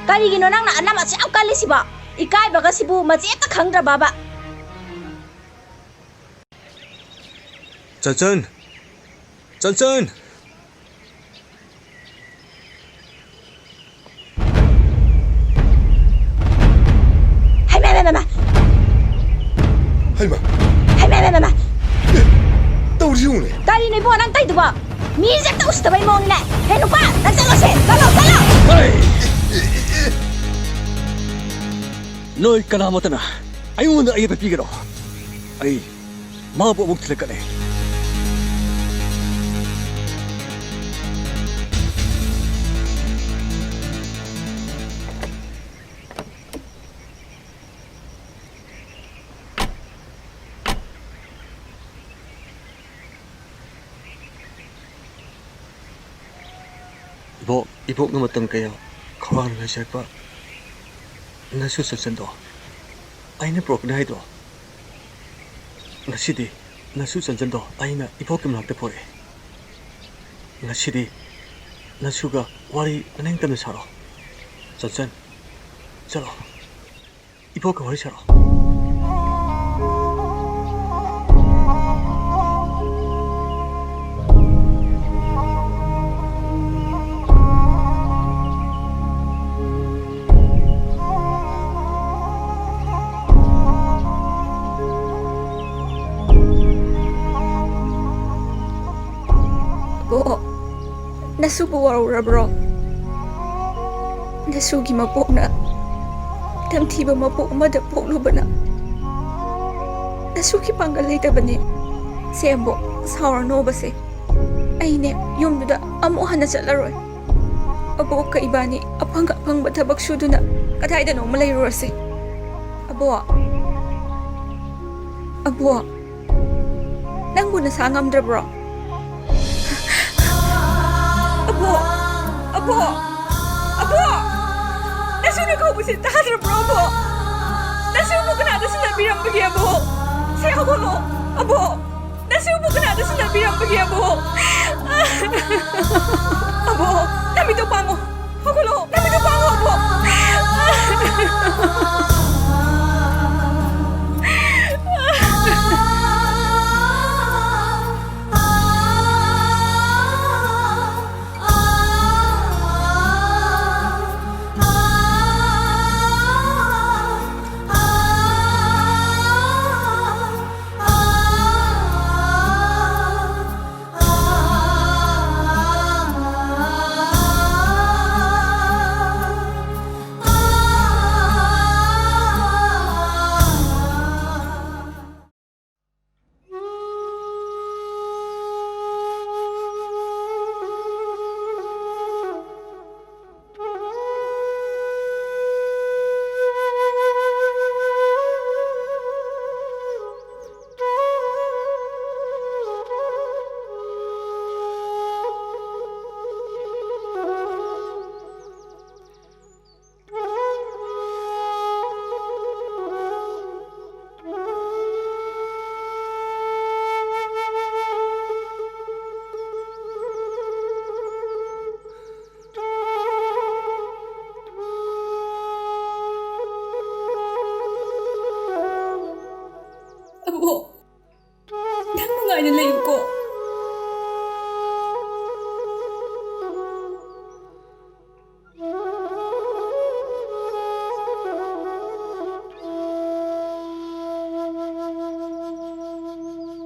까리기노 낭나 안나마 ಚಾವ್ 깔리시바 이까이바가 시부 마지에까 강드라바바 전천 하이마 떠오르시오네 까리네 붕어 낭 따이두바 미제 떠우시다바 이모니네 해누빠 나 짤러시 깔러 너희 까나모타나 아이고는 아예 뺏기게로 아이 마법 목틀 까네 이복 넘었던 거야 거왕을 하실까 나수 설선도 아이는 브로큰 하이도 나시디 나수 선전도 아이나 이복 금락대 보래 나시디 나수가 와리 은행 때문에 살아 전선 저러 이복가 와리 살아 Nasubu warurabro. Nasugi mapokna. Tamthiba mapok amada poklubana. Nasugi panggal leitabani. Sembo saurano base. Aine yumduda amo hana chatlaroy. Abo ka ibani apanga apangba thabak suduna kadaida no malay rose. Abo nangbu na sangamdrabro. Abo Nasuna ko busit tahadra bro. Nasuna ko na sinabihan bagi abo. Siya ko no. Abo Nasuna ko na sinabihan bagi abo. Abo namito pa mo. Hakulo namito pa mo abo.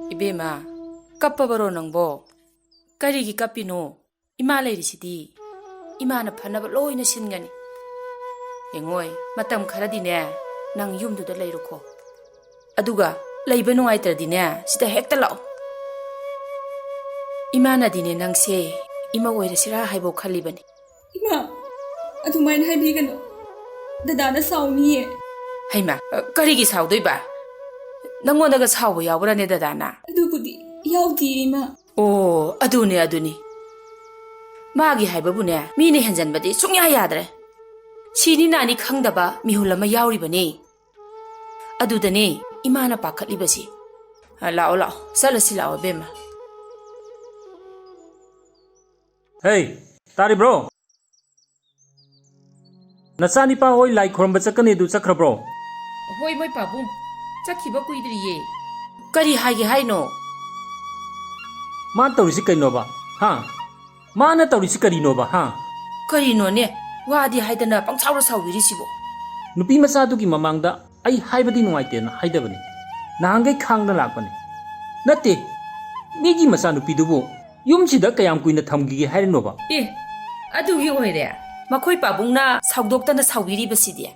Ibema, kappabaro nangbo. Karigi kapino, ima lerisidi. Ima na phanaba loina singani. Yengoi, matam kharadine, nang yumduda leiruko. Aduga, leiba nungaitradine, sida hekta lao. Ima na dine nang se, ima oirasira haibo khalibani. Ima, adumain haibigano. Dadana sauniye. Haima, karigi saudoiba. Nangonaga saubo yawrane dadana. Adubudi yawdi ima. Oh, aduni. Magi haibabune, mini henjanbadi sungya yadre. Sini nani khangdaba mihulama yawribani. Adudani imana pakhatlibasi. Lao, salasi lao bema. Hey, tari bro. Nasani pa hoi lai khoramba chakani du chakra bro. Hoi moi pabung. Chakhiba kuidriye. Kari haige haino. Man tawrisi kaino ba? Ha? Mana tawrisi karino ba? Ha? Karino ne? Wadi haidana pangchawra sawirisibo. Nupi masadugi mamangda ai haibadi nungaitena haidabani. Nahangai khangna lakpani. Natte. Migi masa nupi dubo yumsida kayam kuina thamgige hairino ba? Adugi oire. Makhoi pabungna saudokta sawiribasidi.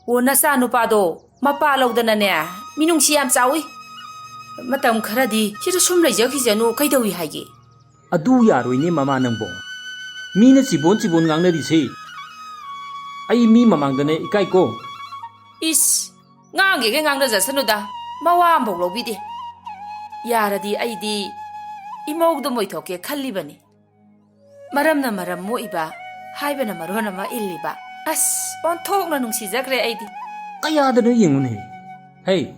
O nasa nupado mapa laudana ne minung siam chawi. Matam kharadi sira sum lejakijanu kaidawi haige. Adu yaroine mama nangbo. Mina chibon ngangna dise. Ai mi mamangdane ikai ko. Is ngange ge ngangna jasanuda. Mawa ambok lobidi. Yaradi aidi imogdo moithoke khallibani. Maramna maram moiba haibana marona ma illiba. As onthokna nungsijakre aidi. Kayadano yengune. Hey,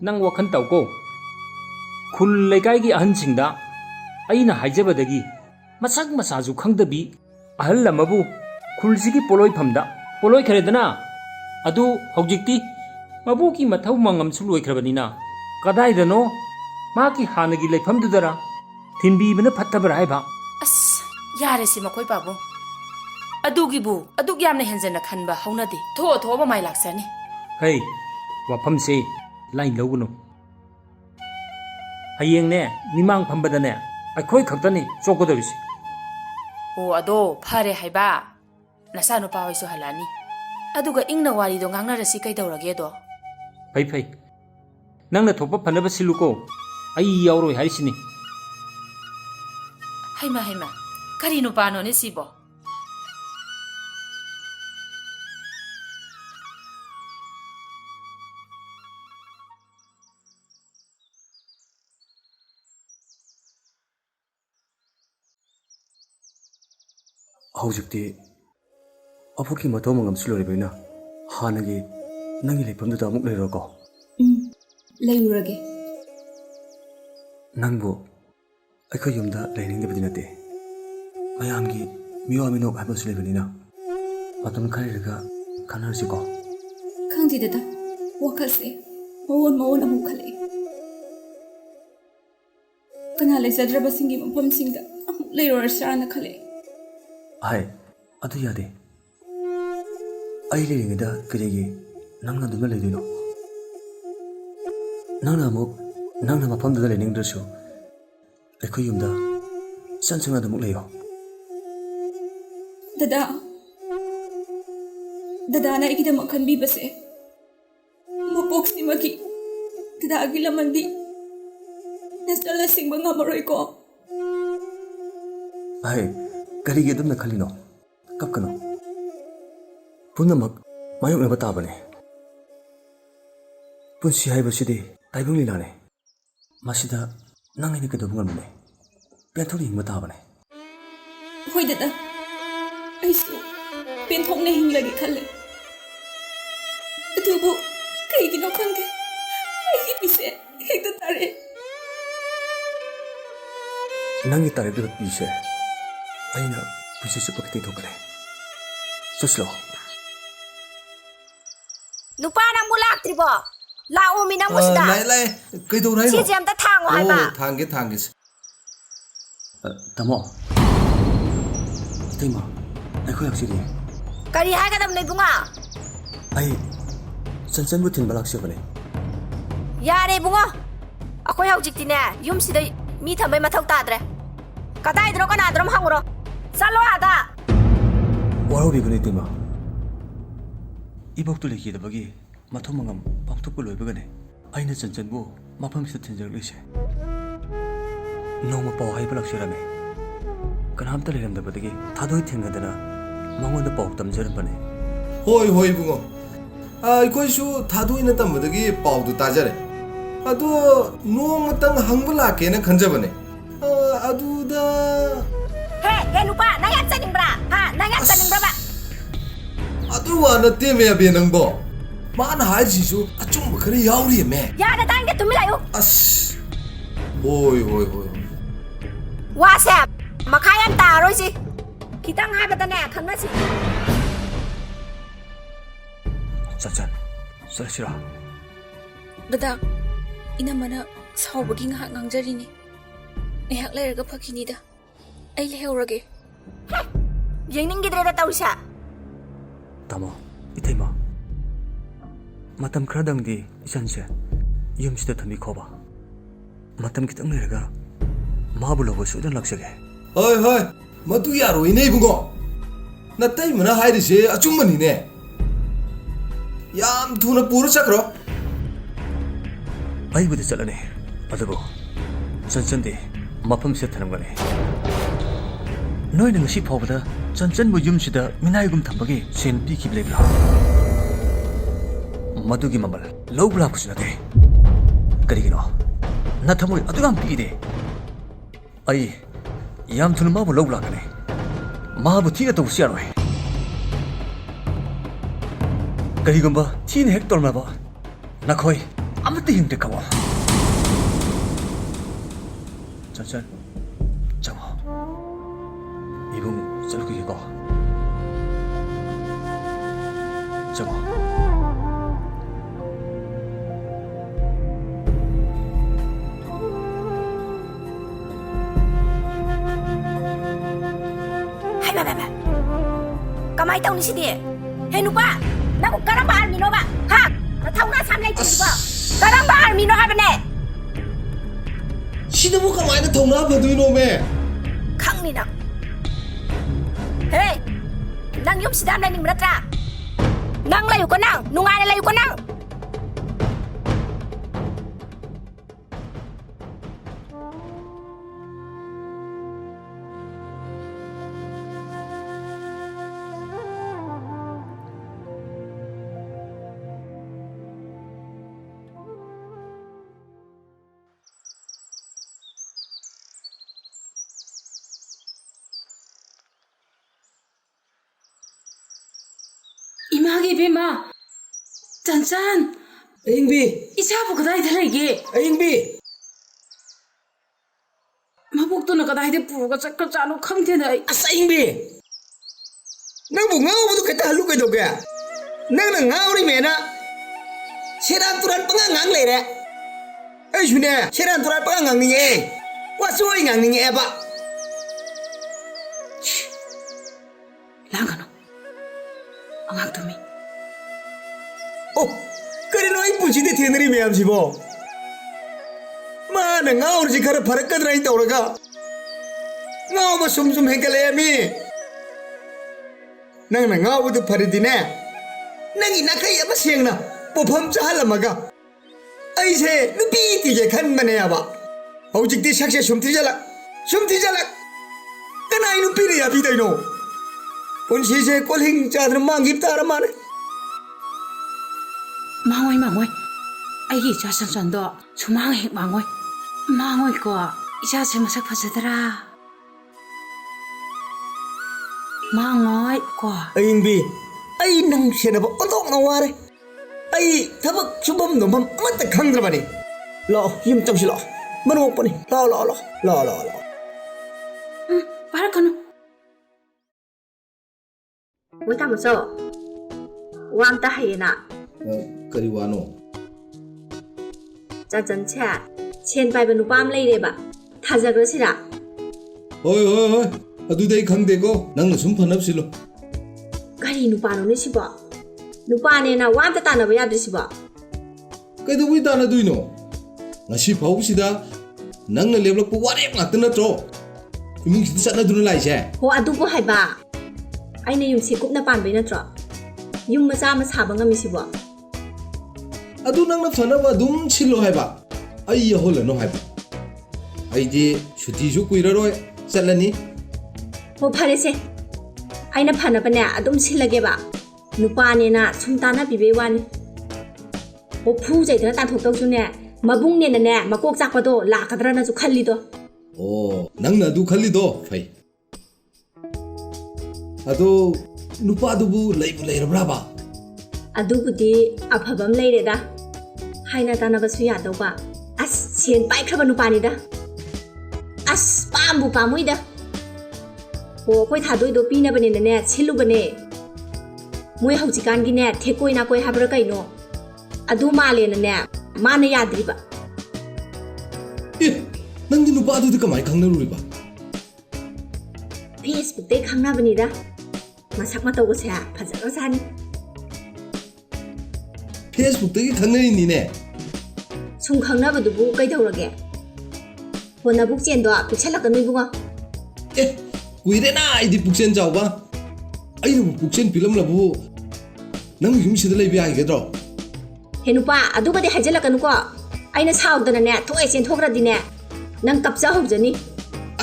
nang wakhan tawko. Khul lekai gi ahansingda aina haijabadagi masak masaju khangdabi ahal lamabu khulsigi poloi phamda poloi kharedana adu hojikti mabuki mathau mangam suloi khrabanina kadaidano maki hanagi leifamdudara thinbibana phattabara haiba as yare si makoi babu adugibu adug yamna henjana khanba haunadi tho ba mai laksani. Hey, wafamse lain logunu. Hayeng ne mimang phambadane akhoi khaktani chokodabisi. ꯑꯣ ꯑꯗꯣ ꯐꯔꯦ ꯍꯥꯏꯕ ꯅꯆꯥꯅꯨꯄꯥ ꯍꯣꯏꯁꯨ ꯍꯜꯂꯛꯑꯅꯤ ꯑꯗꯨꯒ ꯏꯪꯅ ꯋꯥꯔꯤꯗꯣ ꯉꯥꯡꯅꯔꯁꯤ ꯀꯩꯗꯧꯔꯒꯦꯗꯣ ꯐꯩ ꯐꯩ ꯅꯪꯅ ꯊꯣꯛꯄ ꯐꯅꯕ ꯁꯤꯜꯂꯨꯀꯣ ꯑꯩ ꯌꯥꯎꯔꯣꯏ ꯍꯥꯏꯔꯤꯁꯤꯅꯤ ꯍꯩꯃ ꯍꯩꯃ ꯀꯔꯤ ꯅꯨꯄꯥꯅꯣꯅꯦ ꯁꯤꯕꯣ ꯍꯧꯖꯤꯛꯇꯤ ꯑꯕꯣꯛꯀꯤ ꯃꯊꯧ ꯃꯉꯝꯁꯨ ꯂꯣꯏꯔꯕꯅꯤꯅ ꯍꯥꯟꯅꯒꯤ ꯅꯪꯒꯤ ꯂꯩꯐꯝꯗꯨꯗ ꯑꯃꯨꯛ ꯂꯩꯔꯣꯀꯣ ꯂꯩꯔꯨꯔꯒꯦ ꯅꯪꯕꯨ ꯑꯩꯈꯣꯏ ꯌꯨꯝꯗ ꯂꯩꯅꯤꯡꯗꯕꯗꯤ ꯅꯠꯇꯦ ꯃꯌꯥꯝꯒꯤ ꯃꯤꯋꯥ ꯃꯤꯅꯣꯛ ꯍꯥꯏꯕꯁꯨ ꯂꯩꯕꯅꯤꯅ ꯃꯇꯝ ꯈꯔ ꯂꯩꯔꯒ ꯈꯟꯅꯔꯁꯤꯀꯣ ꯈꯪꯗꯦꯗ ꯋꯥꯈꯜꯁꯦ ꯃꯑꯣꯟ ꯑꯃꯨꯛ ꯈꯜꯂꯛꯑꯦ ꯀꯅꯥ ꯂꯩꯖꯗ꯭ꯔꯕꯁꯤꯡꯒꯤ ꯃꯐꯝꯁꯤꯡꯗ ꯑꯃꯨꯛ ꯂꯩꯔꯨꯔꯁꯤꯔꯥꯅ ꯈꯜꯂꯛꯑꯦ ꯍꯥꯏ ꯑꯗꯨ ꯌꯥꯗꯦ ꯑꯩ ꯂꯩꯔꯤꯉꯩꯗ ꯀꯔꯤꯒꯤ ꯅꯪꯅ ꯑꯗꯨꯝꯅ ꯂꯩꯗꯣꯏꯅꯣ ꯅꯪꯅ ꯃꯐꯝꯗꯨꯗ ꯂꯩꯅꯤꯡꯗ꯭ꯔꯁꯨ ꯑꯩꯈꯣই ꯌꯨꯝꯗ ꯆꯪꯅ ꯑꯗꯨꯃꯛ ꯂꯩꯌꯣ ꯗꯗꯥꯅ ꯑꯩꯒꯤꯗꯃꯛ ꯈꯟꯕꯤꯕꯁꯦ ꯃꯄꯣꯛꯁꯤꯃꯒꯤ ꯗꯗꯥꯒꯤ ꯂꯃꯟꯗꯤ ꯅꯆꯜꯅ ꯁꯤꯡꯕ ꯉꯝꯃꯔꯣꯏꯀꯣ ꯍꯥꯏ ꯀꯔꯤꯒꯤ ꯑꯗꯨꯝꯅ ꯈꯜꯂꯤꯅꯣ ꯀꯞꯀꯅꯣ ꯄꯨꯝꯅꯃꯛ ꯃꯥꯌꯣꯛꯅꯕ ꯇꯥꯕꯅꯦ ꯄꯨꯟꯁꯤ ꯍꯥꯏꯕꯁꯤꯗꯤ ꯇꯥꯏꯕꯪ ꯂꯤꯂꯥꯅꯦ ꯃꯁꯤꯗ ꯅꯪ ꯑꯩꯅ ꯀꯩꯗꯧꯕ ꯉꯝꯕꯅꯦ ꯄꯦꯟꯊꯣꯛꯅ ꯍꯤꯡꯕ ꯇꯥꯕꯅꯦ ꯍꯣꯏ ꯗꯗꯥ ꯑꯩꯁꯨ ꯄꯦꯟꯊꯣꯛꯅ ꯍꯤꯡꯂꯒꯦ ꯈꯜꯂꯦ ꯑꯗꯨꯕꯨ ꯀꯩꯒꯤꯅꯣ ꯈꯪꯗꯦ ꯑꯩꯒꯤ ꯄꯤꯁꯦ ꯍꯦꯛꯇ ꯇꯥꯔꯛꯑꯦ ꯅꯪꯒꯤ ꯇꯥꯔꯛꯂꯤꯕ ꯄꯤꯁꯦ ꯑꯩꯅ ꯄꯨꯟꯁꯤ ꯆꯨꯞꯄ ꯇꯦꯡꯊꯣꯛꯀꯅꯤ ꯆꯠꯁꯤꯂꯣ 누빠 남부 락트리보 라오미 남부 시다 ꯂꯥꯛꯑꯦ ꯀꯩꯗꯧꯔꯦ 시지 암다 탕고 할바 ꯊꯥꯡꯒꯦ ꯇꯥꯃꯣ 이태마 ꯑꯩꯈꯣꯏ ꯍꯧꯖꯤꯛꯇꯤ 까리 하가담 내붕아 ꯑꯩ ꯆꯟꯆꯟꯕꯨ ꯊꯤꯟꯕ ꯂꯥꯛꯆꯕꯅꯦ 야래 붕어 아코이 하우직티네 윰시다 미 탐바이 마타우 따드레 까다이 들어 까나 들어 항으로 살로 하다 와로비군이 이태마 이복도 레기다바기 마토망감 방톡불 로이버가네 아이는 전전부 마팜시다 텐저글리세 노마 파워 하이버 락셔라메 그나함따 레람다바다기 다도이 탱가다나 망원다 파워 땀저런바네 ꯍꯣꯏ ꯏꯕꯨꯡꯉꯣ ꯑꯩꯈꯣꯏꯁꯨ ꯊꯥꯗꯣꯏꯅ ꯇꯝꯕꯗꯒꯤ ꯄꯥꯎꯗꯨ ꯇꯥꯖꯔꯦ ꯑꯗꯣ ꯅꯣꯡꯃꯇꯪ ꯍꯪꯕ ꯂꯥꯛꯀꯦꯅ ꯈꯟꯖꯕꯅꯦ ꯑꯗꯨꯗ 헤 누빠 나야 짜닝브라 하 나야 짜닝브라바 ꯑꯗꯨ ꯋꯥ ꯅꯠꯇꯦꯃꯦ ꯑꯕꯦ ꯅꯪꯕꯣ ꯃꯥꯅ ꯍꯥꯏꯔꯤꯁꯤꯁꯨ ꯑꯆꯨꯝꯕ ꯈꯔ ꯌꯥꯎꯔꯤꯌꯦꯃꯦ 야다 당게 tumil아요 ꯑꯁ ꯍꯣꯏ 와세 마카얀 따로지 기당 하바다네 강나지 짠짠 쌀시라 dada inamana saubagi ngahak ngangjarini ngahak layraga phakinida ai leheurage ꯌꯦꯡꯅꯤꯡꯒꯤꯗ꯭ꯔꯦꯗ ꯇꯧꯔꯤꯁꯦ ꯇꯥꯃꯣ ꯏꯇꯩꯃ ꯃꯇꯝ ꯈꯔꯗꯪꯗꯤ ꯏꯆꯟꯁꯦ ꯌꯨꯝꯁꯤꯗ ꯊꯝꯕꯤꯈꯣꯕ ꯃꯇꯝ ꯈꯤꯇꯪ ꯂꯩꯔꯒ ꯃꯥꯕꯨ ꯂꯧꯕ ꯁꯣꯏꯗꯅ ꯂꯥꯛꯆꯒꯦ ꯍꯣꯏ ꯃꯗꯨ ꯌꯥꯔꯣꯏꯅꯦ ꯏꯕꯨꯡꯉꯣ ꯅꯇꯩꯃꯅ ꯍꯥꯏꯔꯤꯁꯦ ꯑꯆꯨꯝꯕꯅꯤꯅꯦ ꯌꯥꯝ ꯊꯨꯅ ꯄꯨꯔ ꯆꯠꯈ꯭ꯔꯣ ꯑꯩꯕꯨꯗꯤ ꯆꯠꯂꯅꯤ ꯑꯗꯨꯕꯨ ꯆꯟꯆꯟꯗꯤ ꯃꯐꯝꯁꯤꯗ ꯊꯅꯝꯒꯅꯤ ꯅꯣꯏꯅ ꯉꯁꯤ ꯐꯥꯎꯕꯗ ꯆꯟꯆꯟꯕꯨ ꯌꯨꯝꯁꯤꯗ ꯃꯤꯅꯥꯏꯒꯨꯝ ꯊꯝꯕꯒꯤ ꯁꯦꯟ ꯄꯤꯈꯤꯕ ꯂꯩꯕ꯭ꯔꯥ ꯃꯗꯨꯒꯤ ꯃꯃꯜ ꯂꯧꯕ ꯂꯥꯛꯄꯁꯨ ꯅꯠꯇꯦ ꯀꯔꯤꯒꯤꯅꯣ ꯅꯊꯃꯣꯏ ꯑꯗꯨꯛ ꯌꯥꯝ ꯄꯤꯛꯏꯗꯦ ꯑꯩ ꯌꯥꯝ ꯊꯨꯅ ꯃꯥꯕꯨ ꯂꯧꯕ ꯂꯥꯛꯀꯅꯤ ꯃꯥꯕꯨ ꯊꯤꯅ ꯇꯧꯕꯁꯨ ꯌꯥꯔꯣꯏ ꯀꯔꯤꯒꯨꯝꯕ ꯊꯤꯅ ꯍꯦꯛ ꯇꯧꯔꯝꯂꯕ ꯅꯈꯣꯏ ꯑꯃꯠꯇ ꯍꯤꯡꯗꯦ ꯀꯧꯋꯣ ꯆꯟꯆꯟ ꯆꯪꯉꯣ 이봉 썰기고 저거 하이바바바 까마이 따오니시디 헤 누빠 나고 까람바 알미노바 하 타우나 삼레이 찌지바 까람바 알미노 하바네 시드부 가마이나 통나 버두이노메 강리나 ꯌꯨꯝꯁꯤꯗ ꯂꯩꯅꯤꯡꯕ ꯅꯠꯇ꯭ꯔꯥ ꯅꯪ ꯂꯩꯌꯨꯀꯣ ꯅꯪ ꯅꯨꯡꯉꯥꯏꯅ ꯂꯩꯌꯨꯀꯣ ꯅꯪ 이마기 이베마 짠짠 ꯑꯌꯤꯡꯕꯤ 이사부 그다이다 레게 ꯑꯌꯤꯡꯕꯤ 마복도나 그다이다 부르가 짝짝짜노 컴테나 ꯑꯁ ꯑꯌꯤꯡꯕꯤ ꯅꯪꯕꯨ ꯉꯥꯎꯕꯗꯨ ꯈꯤꯇ ꯍꯜꯂꯨ ꯀꯩꯗꯧꯒꯦ ꯅꯪꯅ ꯉꯥꯎꯔꯤꯃꯦꯅ ꯁꯦꯔꯥꯟ ꯇꯨꯔꯥꯟ ꯄꯉꯥꯡ ꯉꯥꯡ ꯂꯩꯔꯦ ꯑꯩꯁꯨꯅꯦ ꯁꯦꯔꯥꯟ ꯇꯨꯔꯥꯟ ꯄꯉꯥꯡ ꯉꯥꯡꯅꯤꯡꯉꯦ ꯋꯥꯁꯨ ꯑꯩ ꯉꯥꯡꯅꯤꯡꯉꯦꯕ 랑가노 angakdumi ꯑꯣ ꯀꯔꯤꯅꯣ ꯑꯩ ꯄꯨꯟꯁꯤꯗ ꯊꯦꯡꯅꯔꯤ ꯃꯌꯥꯝꯁꯤꯕꯣ ꯃꯥꯅ ꯉꯥꯎꯔꯤꯁꯤ ꯈꯔ ꯐꯔꯛꯀꯗ꯭ꯔꯥ ꯍꯥꯏꯅ ꯇꯧꯔꯒ ꯉꯥꯎꯕ ꯁꯨꯝ ꯍꯦꯟꯒꯠꯂꯛꯑꯦ ꯃꯤ ꯅꯪꯅ ꯉꯥꯎꯕꯗꯨ ꯐꯔꯗꯤꯅꯦ ꯅꯪꯒꯤ ꯅꯥꯀꯩ ꯑꯃ ꯁꯦꯡꯅ ꯄꯣꯐꯝ ꯆꯥꯍꯜꯂꯝꯃꯒ ꯑꯩꯁꯦ ꯅꯨꯄꯤ ꯊꯤꯒꯦ ꯈꯟꯕꯅꯦꯕ ꯍꯧꯖꯤꯛꯇꯤ ꯁꯛꯁꯦ ꯁꯨꯝ ꯊꯤꯖꯜꯂꯛ ꯀꯅꯥꯏ ꯅꯨꯄꯤꯅ ꯌꯥꯕꯤꯗꯣꯏꯅꯣ ꯄꯨꯟꯁꯤꯁꯦ ꯀꯣꯜꯍꯤꯡ ꯆꯥꯗꯅ ꯃꯥꯡꯈꯤꯕ ꯇꯥꯔ ꯃꯥꯜꯂꯦ 망어이 아이기 이자 짠짠도 수망해 망어이 거 이자 제 모습 봐주더라 망어이 거 ꯑꯌꯤꯡꯕꯤ ꯑꯩ ꯅꯪ ꯁꯦꯟꯅꯕ ꯑꯣꯟꯊꯣꯛꯅ ꯋꯥꯔꯦ ꯑꯩ ꯊꯕꯛ ꯁꯨꯐꯝ ꯅꯣꯝꯐꯝ ꯑꯃꯠꯇ ꯈꯪꯗ꯭ꯔꯕꯅꯤ ꯂꯥꯛꯑꯣ ꯌꯨꯝ ꯆꯪꯁꯤ ꯂꯥꯛꯑꯣ ꯃꯅꯣꯛꯄꯅꯤ ꯂꯥꯛꯑꯣ 바라카노 뭐 타면서 왕따 하이나 ꯀꯔꯤ ꯋꯥꯅꯣ 짠짠채 ꯁꯦꯟ ꯄꯥꯏꯕ ꯅꯨꯄꯥ ꯑꯃ ꯂꯩꯔꯦꯕ ꯊꯥꯖꯈ꯭ꯔꯁꯤꯔꯥ ꯍꯣꯏ ꯑꯗꯨꯗꯤ ꯑꯩ ꯈꯪꯗꯦꯀꯣ ꯅꯪꯅ ꯁꯨꯝ ꯐꯅꯕꯁꯤꯂꯣ ꯀꯔꯤ ꯅꯨꯄꯥꯅꯣꯅꯦ ꯁꯤꯕꯣ ꯅꯨꯄꯥꯅꯦꯅ ꯋꯥ ꯑꯝꯇ ꯇꯥꯟꯅꯕ ꯌꯥꯗ꯭ꯔꯤꯁꯤꯕꯣ ꯀꯩꯗꯧꯕꯩ ꯇꯥꯟꯅꯗꯣꯏꯅꯣ ꯉꯁꯤ ꯐꯥꯎꯕꯁꯤꯗ ꯅꯪꯅ ꯂꯦꯞꯂꯛꯄ ꯋꯥꯔꯦꯞ ꯉꯥꯛꯇ ꯅꯠꯇ꯭ꯔꯣ 이몽시도 짠나두는 라이제. 호 아두고 해봐. 아이네 юм시 굽나 반베 너트로. юм macha ama saba ngami sibo. Adu nang na phana dum chilo haiba. Ai ya hol no haiba. Ai di shuti ju kuira roi chalani. Ho phare se. Aina phana bane adum silage ba. Nupa ne na sumtana bibe wani. Ho phu jai dana tan thok tok ju ne. Mabung ne na ne makok chak pa do la kadra na ju khalli do. Oh, nang na du khalli do phai. Ado nupa du bu lay rabra ba. Adu budi aphabam lay re da. Haina tana ba su ya do ba. As sien pai khaba nupa ni da. As pam bu pamui da. Ho koi tha doi do pi na bane ne silu bane. Moi haujikan gi ne thekoi na koi habra kai no. Adu ma le na ne ma na ya dri ba. Nang di nupa du kamai khang na ru ba. Facebook te khang na bani da. Masak ma to go sa phajara san. Facebook te khang na ni ne. Sung khang na ba du bu kai thau rage. Hona buk chen do pichhala ka nui bunga. Kuire na ai di pukchen jaw ba. Ai nu pukchen film la bu. Nang yum si da lai bi ai ge dro. Henupa adu ba de hajala ka nu ko. Aina saw da na ne thoi chen thokra di ne. Nang kapcha hok jani.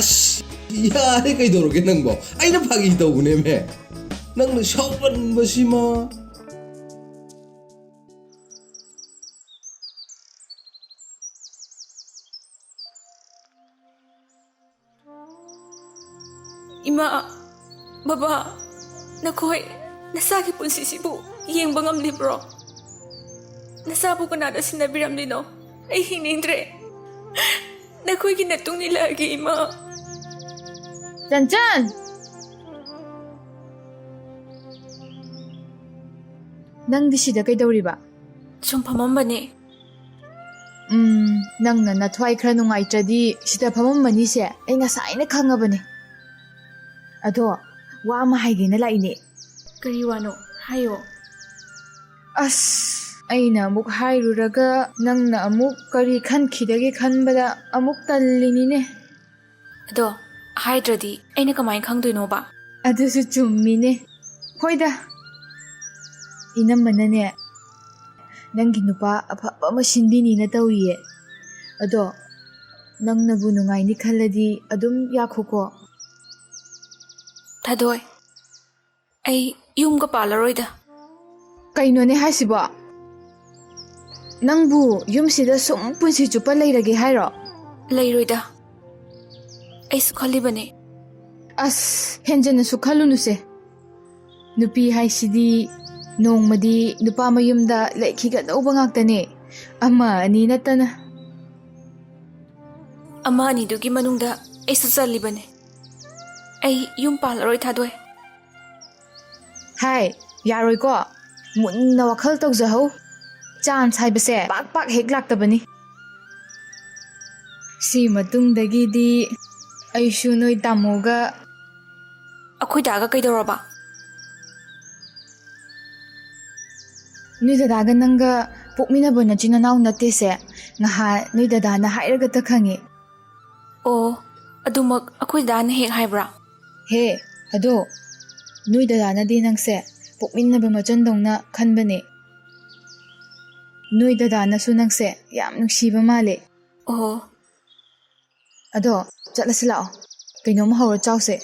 As ya re kai doro ge nang bo. Ai na phagi to ne me. Nang na shauban ba si ma. Ima, baba, nakoy, nasagi punsisibu, iyeng bangam libro. Nasabu ko nada sinabiram nino, ay hinindre. Nakoy ginatong nilagi, ima. 짠짠! ꯅꯪꯗꯤ ꯁꯤꯗ ꯀꯩꯗꯧꯔꯤꯕ? ꯁꯨꯝ ꯐꯝꯃꯝꯕꯅꯦ. ꯅꯪꯅ ꯅꯊ꯭ꯋꯥꯏ ꯈꯔ ꯅꯨꯡꯉꯥꯏꯇ꯭ꯔꯗꯤ ꯁꯤꯗ ꯐꯝꯃꯝꯕꯅꯤꯁꯦ ꯑꯩ ꯉꯁꯥꯏꯅ ꯈꯪꯉꯕꯅꯦ. ꯑꯗꯣ ꯋꯥ ꯑꯃ ꯍꯥꯏꯒꯦꯅ ꯂꯥꯛꯏꯅꯦ. ꯀꯔꯤ ꯋꯥꯅꯣ? ꯍꯥꯏꯌꯣ. ꯑꯁ ꯑꯩꯅ ꯑꯃꯨꯛ ꯍꯥꯏꯔꯨꯔꯒ ꯅꯪꯅ ꯑꯃꯨꯛ ꯀꯔꯤ ꯈꯟꯈꯤꯗꯒꯦ ꯈꯟꯕꯗ ꯑꯃꯨꯛ ꯇꯜꯂꯤꯅꯤꯅꯦ. ꯑꯗꯣ ꯍꯥꯏꯗ꯭ꯔꯗꯤ ꯑꯩꯅ ꯀꯃꯥꯏꯅ ꯈꯪꯗꯣꯏꯅꯣꯕ? ꯑꯗꯨꯁꯨ ꯆꯨꯝꯃꯤꯅꯦ. ꯍꯣꯏꯗ ꯏꯅꯝꯃꯅꯅꯦ ꯅꯪꯒꯤ ꯅꯨꯄꯥ ꯑꯐꯕ ꯑꯃ ꯁꯤꯟꯕꯤꯅꯤꯅ ꯇꯧꯔꯤꯌꯦ ꯑꯗꯣ ꯅꯪꯅꯕꯨ ꯅꯨꯡꯉꯥꯏꯅꯤ ꯈꯜꯂꯗꯤ ꯑꯗꯨꯝ ꯌꯥꯈꯣꯀꯣ ꯊꯥꯗꯣꯏ ꯑꯩ ꯌꯨꯝꯒ ꯄꯥꯜꯂꯔꯣꯏꯗ ꯀꯩꯅꯣꯅꯦ ꯍꯥꯏꯁꯤꯕꯣ ꯅꯪꯕꯨ ꯌꯨꯝꯁꯤꯗ ꯁꯨꯝ ꯄꯨꯟꯁꯤ ꯆꯨꯞꯄ ꯂꯩꯔꯒꯦ ꯍꯥꯏꯔꯣ ꯂꯩꯔꯣꯏꯗ ꯑꯩꯁꯨ ꯈꯜꯂꯤꯕꯅꯦ ꯑꯁ ꯍꯦꯟꯖꯟꯅꯁꯨ ꯈꯜꯂꯨꯅꯨꯁꯦ ꯅꯨꯄꯤ ꯍꯥꯏꯁꯤꯗꯤ ꯅꯣꯡꯃꯗꯤ ꯅꯨꯄꯥ ꯃꯌꯨꯝꯗ ꯂꯩꯈꯤꯒꯗꯧꯕ ꯉꯥꯛꯇꯅꯦ ꯑꯃ ꯑꯅꯤ ꯅꯠꯇꯅ ꯑꯃ ꯑꯅꯤꯗꯨꯒꯤ ꯃꯅꯨꯡꯗ ꯑꯩꯁꯨ ꯆꯜꯂꯤꯕꯅꯦ ꯑꯩ ꯌꯨꯝ ꯄꯥꯜꯂꯔꯣꯏ ꯊꯥꯗꯣꯏ ꯍꯥꯏ ꯌꯥꯔꯣꯏꯀꯣ ꯃꯨꯟꯅ ꯋꯥꯈꯜ ꯇꯧꯖꯍꯧ ꯆꯥꯟꯁ ꯍꯥꯏꯕꯁꯦ ꯄꯥꯛ ꯄꯥꯛ ꯍꯦꯛ ꯂꯥꯛꯇꯕꯅꯤ ꯁꯤ ꯃꯇꯨꯡꯗꯒꯤꯗꯤ ꯑꯩꯁꯨ ꯅꯣꯏ ꯇꯥꯃꯣꯒ ꯑꯩꯈꯣꯏ ꯗꯥꯒ ꯀꯩꯗꯧꯔꯕ ꯅꯣꯏ ꯗꯗꯥꯒ ꯅꯪꯒ ꯄꯣꯛꯃꯤꯟꯅꯕ ꯅꯆꯤꯟ ꯅꯅꯥꯎ ꯅꯠꯇꯦꯁꯦ ꯅꯍꯥꯟ ꯅꯣꯏ ꯗꯗꯥꯅ ꯍꯥꯏꯔꯒꯇ ꯈꯪꯉꯤ ꯑꯣ ꯑꯗꯨꯃꯛ ꯑꯩꯈꯣꯏ ꯗꯥꯅ ꯍꯦꯛ ꯍꯥꯏꯕ꯭ꯔꯥ ꯍꯦ ꯑꯗꯣ ꯅꯣꯏ ꯗꯗꯥꯅꯗꯤ ꯅꯪꯁꯦ ꯄꯣꯛꯃꯤꯟꯅꯕ ꯃꯆꯟꯗꯧꯅ ꯈꯟꯕꯅꯦ ꯅꯣꯏ ꯗꯗꯥꯅꯁꯨ ꯅꯪꯁꯦ ꯌꯥꯝ ꯅꯨꯡꯁꯤꯕ ꯃꯥꯜꯂꯦ ꯑꯣ ꯑꯗꯣ ꯆꯠꯂꯁꯤ ꯂꯥꯛꯑꯣ ꯀꯩꯅꯣꯝ ꯍꯧꯔ ꯆꯥꯎꯁꯦ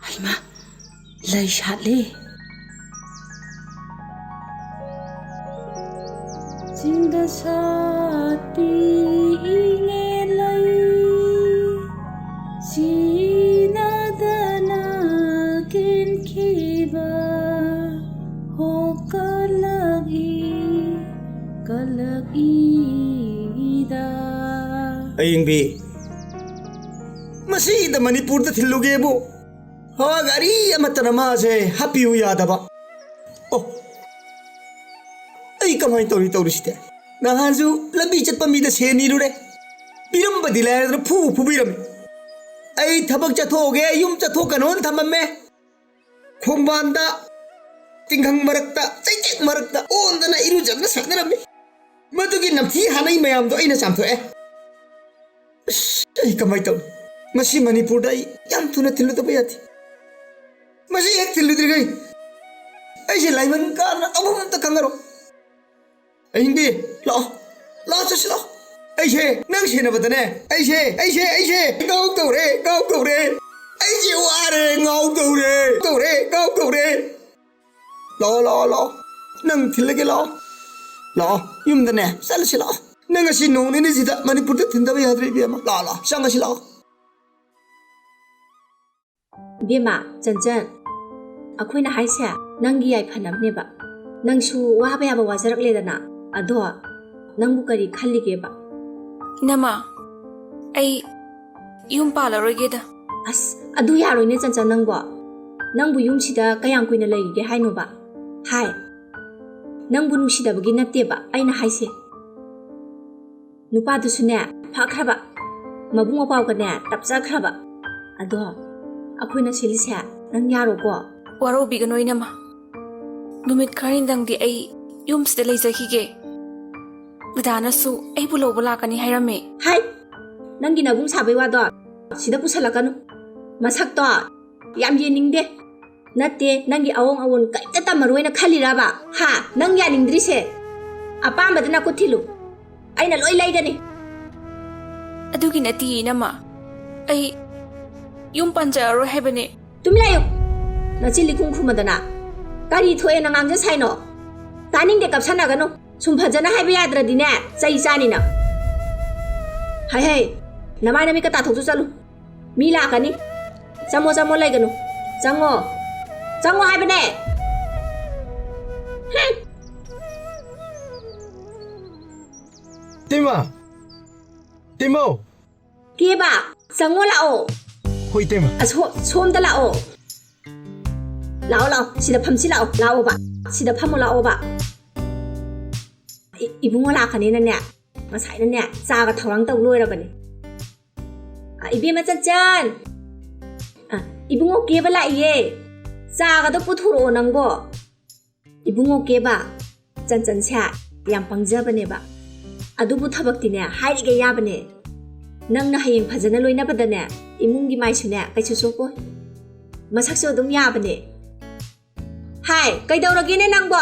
ꯍꯩꯃꯥ ꯂꯩ ꯁꯥꯠꯂꯦ ꯆꯤꯡꯗ ꯁꯥꯠꯄꯤ ꯏꯉꯦꯟ ꯂꯩ ꯁꯤꯅꯗꯅ ꯀꯦꯟꯈꯤꯕ ꯀꯂꯛꯏꯗ ꯑꯌꯤꯡꯕꯤ ꯃꯁꯤꯗ ꯃꯅꯤꯄꯨꯔꯗ ꯊꯤꯜꯂꯨꯒꯦꯕꯨ ꯒꯥꯔꯤ ꯑꯃꯠꯇꯅ ꯃꯥꯁꯦ ꯍꯥꯞꯄꯤꯌꯨ ꯌꯥꯗꯕ ꯑꯣ ꯑꯩ ꯀꯃꯥꯏꯅ ꯇꯧꯔꯤꯁꯤꯗꯤ ꯅꯍꯥꯟꯁꯨ ꯂꯝꯕꯤ ꯆꯠꯄ ꯃꯤꯗ ꯁꯦꯟ ꯅꯤꯔꯨꯔꯦ ꯄꯤꯔꯝꯕꯗꯤ ꯂꯥꯏꯔꯗꯅ ꯐꯨꯕꯤꯔꯝꯃꯤ ꯑꯩ ꯊꯕꯛ ꯆꯠꯊꯣꯛꯑꯒꯦ ꯌꯨꯝ ꯆꯠꯊꯣꯛꯀꯅꯣꯅ ꯊꯝꯃꯝꯃꯦ ꯈꯣꯡꯕꯥꯟꯗ ꯇꯤꯡꯈꯪ ꯃꯔꯛꯇ ꯆꯩꯇꯦꯛ ꯃꯔꯛꯇ ꯑꯣꯟꯗꯅ ꯏꯔꯨꯖꯗꯅ ꯁꯥꯟꯅꯔꯝꯃꯤ ꯃꯗꯨꯒꯤ ꯅꯝꯊꯤ ꯍꯥꯅꯩ ꯃꯌꯥꯝꯗꯣ ꯑꯩꯅ ꯆꯥꯝꯊꯣꯛꯑꯦ ꯑꯩ ꯀꯃꯥꯏꯅ ꯇꯧꯅꯤ ꯃꯁꯤ ꯃꯅꯤꯄꯨꯔꯗ ꯑꯩ ꯌꯥꯝ ꯊꯨꯅ ꯊꯤꯜꯂꯨꯗꯕ ꯌꯥꯗꯦ ꯃꯁꯤ ꯍꯦꯛ ꯊꯤꯜꯂꯨꯗ꯭ꯔꯤꯉꯩ ꯑꯩꯁꯦ ꯂꯥꯏꯃꯟ ꯀꯥꯔꯅ ꯑꯃꯨꯛꯇ ꯈꯪꯉꯔꯣꯏ ꯑꯍꯤꯡꯕꯤ ꯂꯥꯛꯑꯣ ꯆꯠꯁꯤ ꯂꯥꯛꯑꯣ ꯑꯩꯁꯦ ꯅꯪ ꯁꯦꯟꯅꯕꯗꯅꯦ ꯑꯩꯁꯦ ꯉꯥꯎꯇꯧꯔꯦ ꯑꯩꯁꯦ ꯋꯥꯔꯦ ꯉꯥꯎꯇꯧꯔꯦ ꯂꯥꯛꯑꯣ ꯅꯪ ꯊꯤꯜꯂꯒꯦ ꯂꯥꯛꯑꯣ ꯌꯨꯝꯗꯅꯦ ꯆꯠꯂꯁꯤ ꯂꯥꯛꯑꯣ ꯅꯪ ꯉꯁꯤ ꯅꯣꯡ ꯅꯤꯅꯤꯁꯤꯗ ꯃꯅꯤꯄꯨꯔꯗ ꯊꯤꯟꯗꯕ ꯌꯥꯗ꯭ꯔꯦ 이ꯕꯦꯝꯃ ꯂꯥꯛꯑꯣ ꯆꯪꯉꯁꯤ ꯂꯥꯛꯑꯣ ꯏꯕꯦꯝꯃ ꯆꯟꯆꯟ ꯑꯩꯈꯣꯏꯅ ꯍꯥꯏꯁꯦ ꯅꯪꯒꯤ ꯌꯥꯏꯐꯅꯕꯅꯦꯕ ꯅꯪꯁꯨ ꯋꯥꯕ ꯌꯥꯕ ꯋꯥꯖꯔꯛꯂꯦꯗꯅ ꯑꯗꯣ ꯅꯪꯕꯨ ꯀꯔꯤ ꯈꯜꯂꯤꯒꯦꯕ ꯏꯅꯝꯃ ꯑꯩ ꯌꯨꯝ ꯄꯥꯜꯂꯔꯣꯏꯒꯦꯗ ꯑꯁ ꯑꯗꯨ ꯌꯥꯔꯣꯏꯅꯦ ꯆꯟꯆꯟ ꯅꯪꯕꯨ ꯌꯨꯝꯁꯤꯗ ꯀꯌꯥꯝ ꯀꯨꯏꯅ ꯂꯩꯔꯤꯒꯦ ꯍꯥꯏꯅꯣꯕ ꯍꯥꯏ ꯅꯪꯕꯨ ꯅꯨꯡꯁꯤꯗꯕꯒꯤ ꯅꯠꯇꯦꯕ ꯑꯩꯅ ꯍꯥꯏꯁꯦ ꯅꯨꯄꯥꯗꯨꯁꯨꯅꯦ ꯐꯈ꯭ꯔꯕ ꯃꯕꯨꯡ ꯃꯄꯥꯎꯒꯅꯦ ꯇꯞꯆꯈ꯭ꯔꯕ ꯑꯗꯣ ꯑꯩꯈꯣꯏꯅ ꯁꯤꯜꯂꯤꯁꯦ ꯅꯪ ꯌꯥꯔꯣꯀꯣ ꯋꯥꯔꯧꯕꯤꯒꯅꯨ ꯏꯅꯝꯃ ꯅꯨꯃꯤꯠ ꯈꯔꯅꯤꯗꯪꯗꯤ ꯑꯩ ꯌꯨꯝꯁꯤꯗ ꯂꯩꯖꯈꯤꯒꯦ ꯗꯗꯥꯅꯁꯨ ꯑꯩꯕꯨ ꯂꯧꯕ ꯂꯥꯛꯀꯅꯤ ꯍꯥꯏꯔꯝꯃꯦ ꯍꯥꯏ ꯅꯪꯒꯤ ꯅꯕꯨꯡ ꯁꯥꯕꯩ ꯋꯥꯗꯣ ꯁꯤꯗ ꯄꯨꯁꯜꯂꯛꯀꯅꯨ ꯃꯁꯛꯇꯣ ꯌꯥꯝ ꯌꯦꯡꯅꯤꯡꯗꯦ ꯅꯠꯇꯦ ꯅꯪꯒꯤ ꯑꯋꯣꯡ ꯑꯋꯣꯟ ꯀꯩꯝꯇ ꯇꯝꯃꯔꯣꯏꯅ ꯈꯜꯂꯤꯔꯕ ꯅꯪ ꯌꯥꯅꯤꯡꯗ꯭ꯔꯤꯁꯦ ꯑꯄꯥꯝꯕꯗ ꯅꯥꯀꯨꯠ ꯊꯤꯜꯂꯨ ꯑꯩꯅ ꯂꯣꯏ ꯂꯩꯒꯅꯤ ꯑꯗꯨꯒꯤ ꯅꯠꯇꯦ ꯏꯅꯝꯃ ꯑꯩ ꯌꯨꯝ ꯄꯥꯟꯖꯔꯔꯣꯏ ꯍꯥꯏꯕꯅꯦ ꯇꯨꯃꯤꯟ ꯂꯩꯌꯨ ꯅꯆꯤꯟ ꯂꯤꯈꯨꯝ ꯈꯨꯝꯃꯗꯅ ꯀꯔꯤ ꯊꯣꯛꯑꯦꯅ ꯉꯥꯡꯖ ꯁꯥꯏꯅꯣ ꯇꯥꯅꯤꯡꯗꯦ ꯀꯞꯁꯟꯅꯒꯅꯨ ꯁꯨꯝ ꯐꯖꯅ ꯍꯥꯏꯕ ꯌꯥꯗ꯭ꯔꯗꯤꯅꯦ ꯆꯩ ꯆꯥꯅꯤꯅ ꯍꯩ ꯅꯃꯥꯏ ꯅꯃꯤꯠꯀ ꯇꯥꯊꯣꯛꯆ ꯆꯠꯂꯨ ꯃꯤ ꯂꯥꯛꯀꯅꯤ ꯆꯪꯉꯣ ꯂꯩꯒꯅꯨ ꯆꯪꯉꯣ ꯍꯥꯏꯕꯅꯦ ꯇꯤꯃꯧ ꯀꯦꯕ ꯆꯪꯉꯣ ꯂꯥꯛꯑꯣ ꯍꯣꯏ ꯇꯦꯝꯃ ꯁꯣꯝꯗ ꯂꯥꯛꯑꯣ ꯁꯤꯗ ꯐꯝꯁꯤ ꯂꯥꯛꯑꯣꯕ ꯁꯤꯗ ꯐꯝꯃꯣ ꯂꯥꯛꯑꯣꯕ 이붕어 라카니는네 마사이는네 짜가 더랑 떡 로이라버니 이비마 짠짠 이붕어 깨바 라이예 짜가도 뿌투로 오는거 이붕어 깨바 짠짠차 양방자버네바 ꯑꯗꯨꯕꯨ ꯊꯕꯛꯇꯤꯅꯦ ꯍꯥꯏꯔꯤꯒꯩ ꯌꯥꯕꯅꯦ ꯅꯪꯅ ꯍꯌꯦꯡ ꯐꯖꯅ ꯂꯣꯏꯅꯕꯗꯅꯦ ꯏꯃꯨꯡꯒꯤ ꯃꯥꯏꯁꯨꯅꯦ ꯀꯩꯁꯨ ꯆꯣꯞꯄꯣꯏ ꯃꯁꯛꯁꯨ ꯑꯗꯨꯝ ꯌꯥꯕꯅꯦ ꯍꯥꯏ ꯀꯩꯗꯧꯔꯒꯦꯅꯦ ꯅꯪꯕꯣ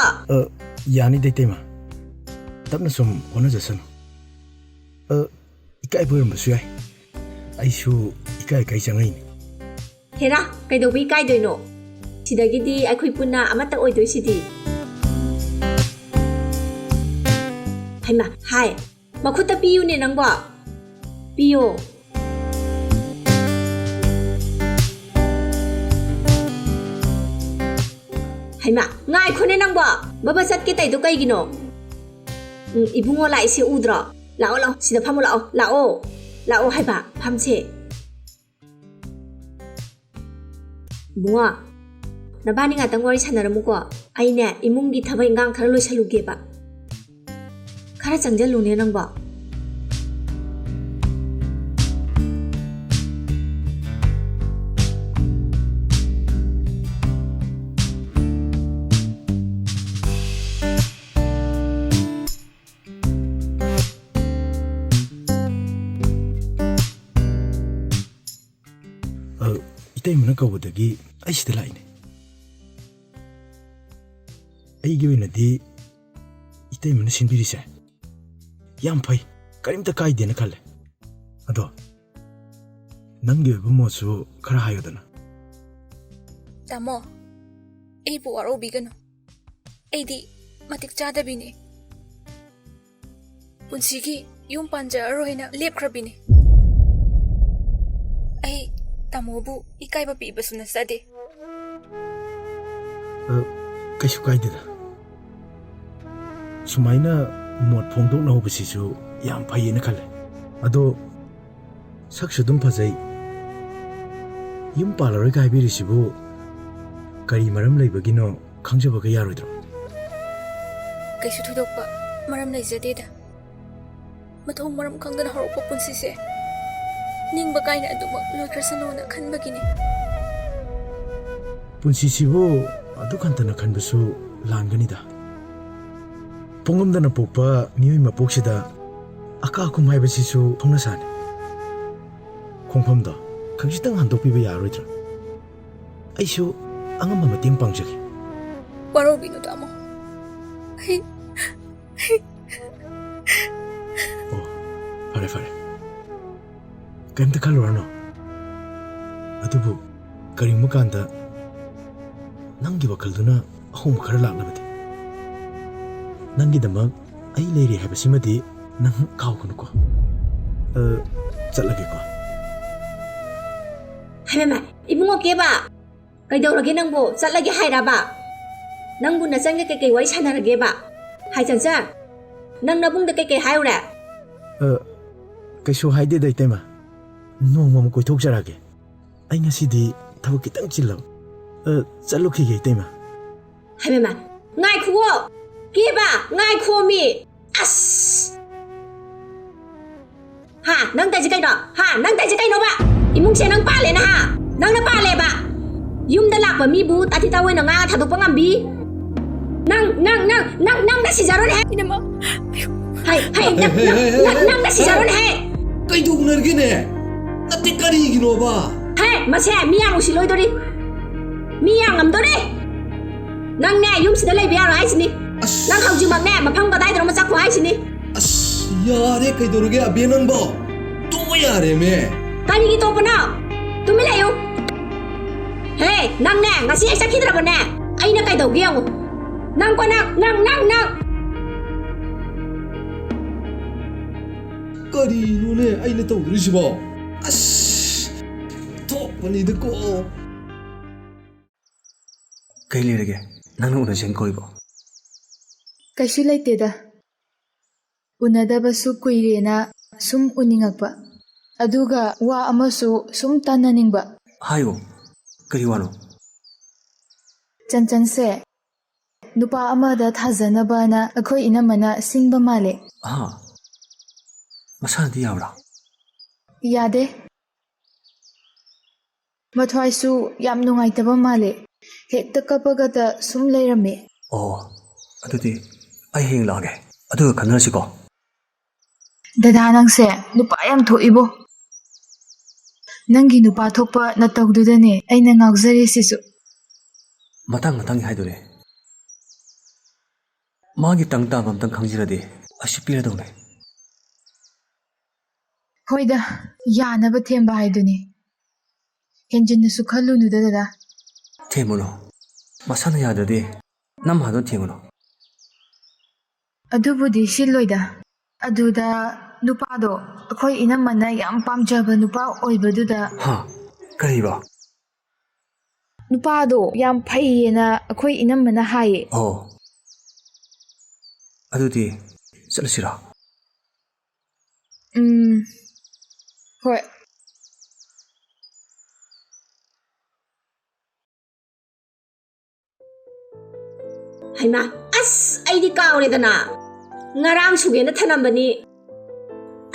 ꯌꯥꯅꯤ ꯗꯩꯇꯩꯃ ꯇꯞꯅ ꯁꯨꯝ ꯍꯣꯠꯅꯖꯁꯅꯨ ꯏꯀꯥꯏꯕ ꯑꯣꯏꯔꯝꯕꯁꯨ ꯌꯥꯏ ꯑꯩꯁꯨ ꯏꯀꯥꯏ ꯆꯪꯉꯛꯏꯅꯤ ꯍꯦꯔꯥ ꯀꯩꯗꯧꯕ ꯏꯀꯥꯏꯗꯣꯏꯅꯣ ꯁꯤꯗꯒꯤꯗꯤ ꯑꯩꯈꯣꯏ ꯄꯨꯟꯅ ꯑꯃꯠꯇ ꯑꯣꯏꯗꯣꯏꯁꯤꯗꯤ ꯍꯩꯃꯥ ꯍꯥꯏ ꯃꯈꯨꯠꯇ ꯄꯤꯌꯨꯅꯦ ꯅꯪꯕꯣ ꯄꯤꯌꯣ ꯍꯩꯃꯥ ꯉꯥꯏꯈꯣꯅꯦ ꯅꯪꯕꯣ ꯕꯕꯥ ꯆꯠꯀꯦ ꯇꯩꯗꯣ ꯀꯩꯒꯤꯅꯣ 이붕어 라이시 우드러 라오 라오 시다 파모 라오 라오 라오 하이바 밤새 붕어 나바니 가당 워리 사나라무고 아이네 이뭉기 타바 인강 카를로 샬루게바 카라 장잘루네 낭바 이때문에 거보다기 아이시들 라이네 아이기위는디 이때문에 신비리세 양파이 까림다 까이데나 칼레 아도 남게 부모수 카라 하요다나 Tamo, ibu waro bigano. Di matik chada bini. Punsigi yung panja arohina lep krabini. Ay tamo bu ikay ba pibasu na sade. Kaisu kaidida. Sumaina mot phongdok na hobasisu yam phai na khale. Ado sakshudum phajai. Yum palaroi kai birisibu kari maram leibagino khangjabaga yaroidro. Kaisu thudokpa maram leijadeda. Mathong maram khangdana horokpa punsise. Ningba kaina adumak loikrasanona khanbagini. Punsisibu adu khantana khanbasu langanida. Pongomdana pokpa miyoi mapoksida aka kum haibasisu thongnasani. Khongphamda khangchitang handokpiba yaroidro. Aisu angamba mating pangjagi. Waro bino tamo. Oh, fare. Kaimta khalurano. Adubu karingma kanda nangi wakhalduna ahom khara laknabadi. Nangi damak ai leiri haibasimadi nang kaukunu ko. Chatlage ko. 하메마 이붕어 깨봐 그이더러게 낭보 짤라게 하이라봐 낭부 나짱게 깨깨 와이 사나라게 봐 하이짠짱 낭 나붕데 깨깨 하이오래 Kaisu haide daitema. Nongma koithokjarage. Ai ngasidi thawak kitang chillo. Chalukhi daitema. 하메마 ngai khuo 깨봐 ngai khuomi 아스 하 낭 다지 까이너 하낭 다지 까이너 봐 이뭉세 낭 빠레나 하 낭나 빠레 봐 윰다 락바 미부 따티타 웨나 nga 타독pa ngambi 낭 다시 자로네 해 Inama. 하이 낭 다시 자로네 해 Kaidugnargine ate kariginoba 해 마세 미양 우시 로이도리 미양 amdori 낭네 윰시다 레비야로 하이시니 낭 하우지막네 마팡바 다이드로 마짝고 하이시니 as yare kaidoruge abenangbo to yare me 까니기 또 보나 뚜밀래요 헤이 낭네 나시 액사 키드라 보네 아이나 까이도게 하고 낭과 낭 karino aina tawdrisibo as topani de ko Kay lirage nang una siyang koibo. Kaisu laiteda. Unadabasu kuirena sum uningakba. Aduga wa amasu sum tananingba. Hayo, kariwano. Chanchanse. Nupa amada thazanaba na akhoi inamana singba male. Ah, masanadi yawra. Yade. Mathwaisu yam nungaitaba male. Hekta kapagata sum leirame. Oh, adudi ay hing lage. Aduga kanarasiko. ꯗꯗꯥ ꯅꯪꯁꯦ ꯅꯨꯄꯥ ꯌꯥꯝ ꯊꯣꯛꯏꯕꯣ ꯅꯪꯒꯤ ꯅꯨꯄꯥ ꯊꯣꯛꯄ ꯅꯇꯧꯗꯨꯗꯅꯦ ꯑꯩꯅ ꯉꯥꯎꯖꯔꯤꯁꯤꯁꯨ ꯃꯇꯥꯡ ꯍꯥꯏꯗꯣꯔꯦ ꯃꯥꯒꯤ ꯇꯪ ꯇꯥꯕ ꯑꯝꯇꯪ ꯈꯪꯖꯔꯗꯤ ꯑꯁꯤ ꯄꯤꯔꯗꯧꯅꯦ ꯍꯣꯏꯗ ꯌꯥꯅꯕ ꯊꯦꯝꯕ ꯍꯥꯏꯗꯨꯅꯤ ꯍꯦꯟꯖꯤꯟꯅꯁꯨ ꯈꯜꯂꯨꯅꯨꯗ ꯗꯗꯥ ꯊꯦꯝꯃꯨꯅꯣ ꯃꯁꯥꯅ ꯌꯥꯗ꯭ꯔꯗꯤ ꯅꯝꯍꯥꯗꯣ ꯊꯦꯝꯒꯅꯣ ꯑꯗꯨꯕꯨꯗꯤ ꯁꯤꯜꯂꯣꯏꯗ ꯑꯗꯨꯗ ꯅꯨꯄꯥꯗꯣ ꯑꯩꯈꯣꯏ ꯏꯅꯝꯃꯅ ꯌꯥꯝ ꯄꯥꯝꯖꯕ ꯅꯨꯄꯥ ꯑꯣꯏꯕꯗꯨꯗ ꯍꯥ ꯀꯔꯤꯕ ꯅꯨꯄꯥꯗꯣ ꯌꯥꯝ ꯐꯩꯌꯦꯅ ꯑꯩꯈꯣই ꯏꯅꯝꯃꯅ ꯍꯥꯏꯌꯦ ꯑꯣ ꯑꯗꯨꯗꯤ ꯆꯠꯂꯁꯤꯔꯣ ꯍꯣꯏ ꯍꯩꯃꯥ ꯑꯁ ꯑꯩꯗꯤ ꯀꯥꯎꯔꯦꯗꯅ ꯉꯔꯥꯡ ꯁꯨꯒꯦꯅ ꯊꯅꯝꯕꯅꯤ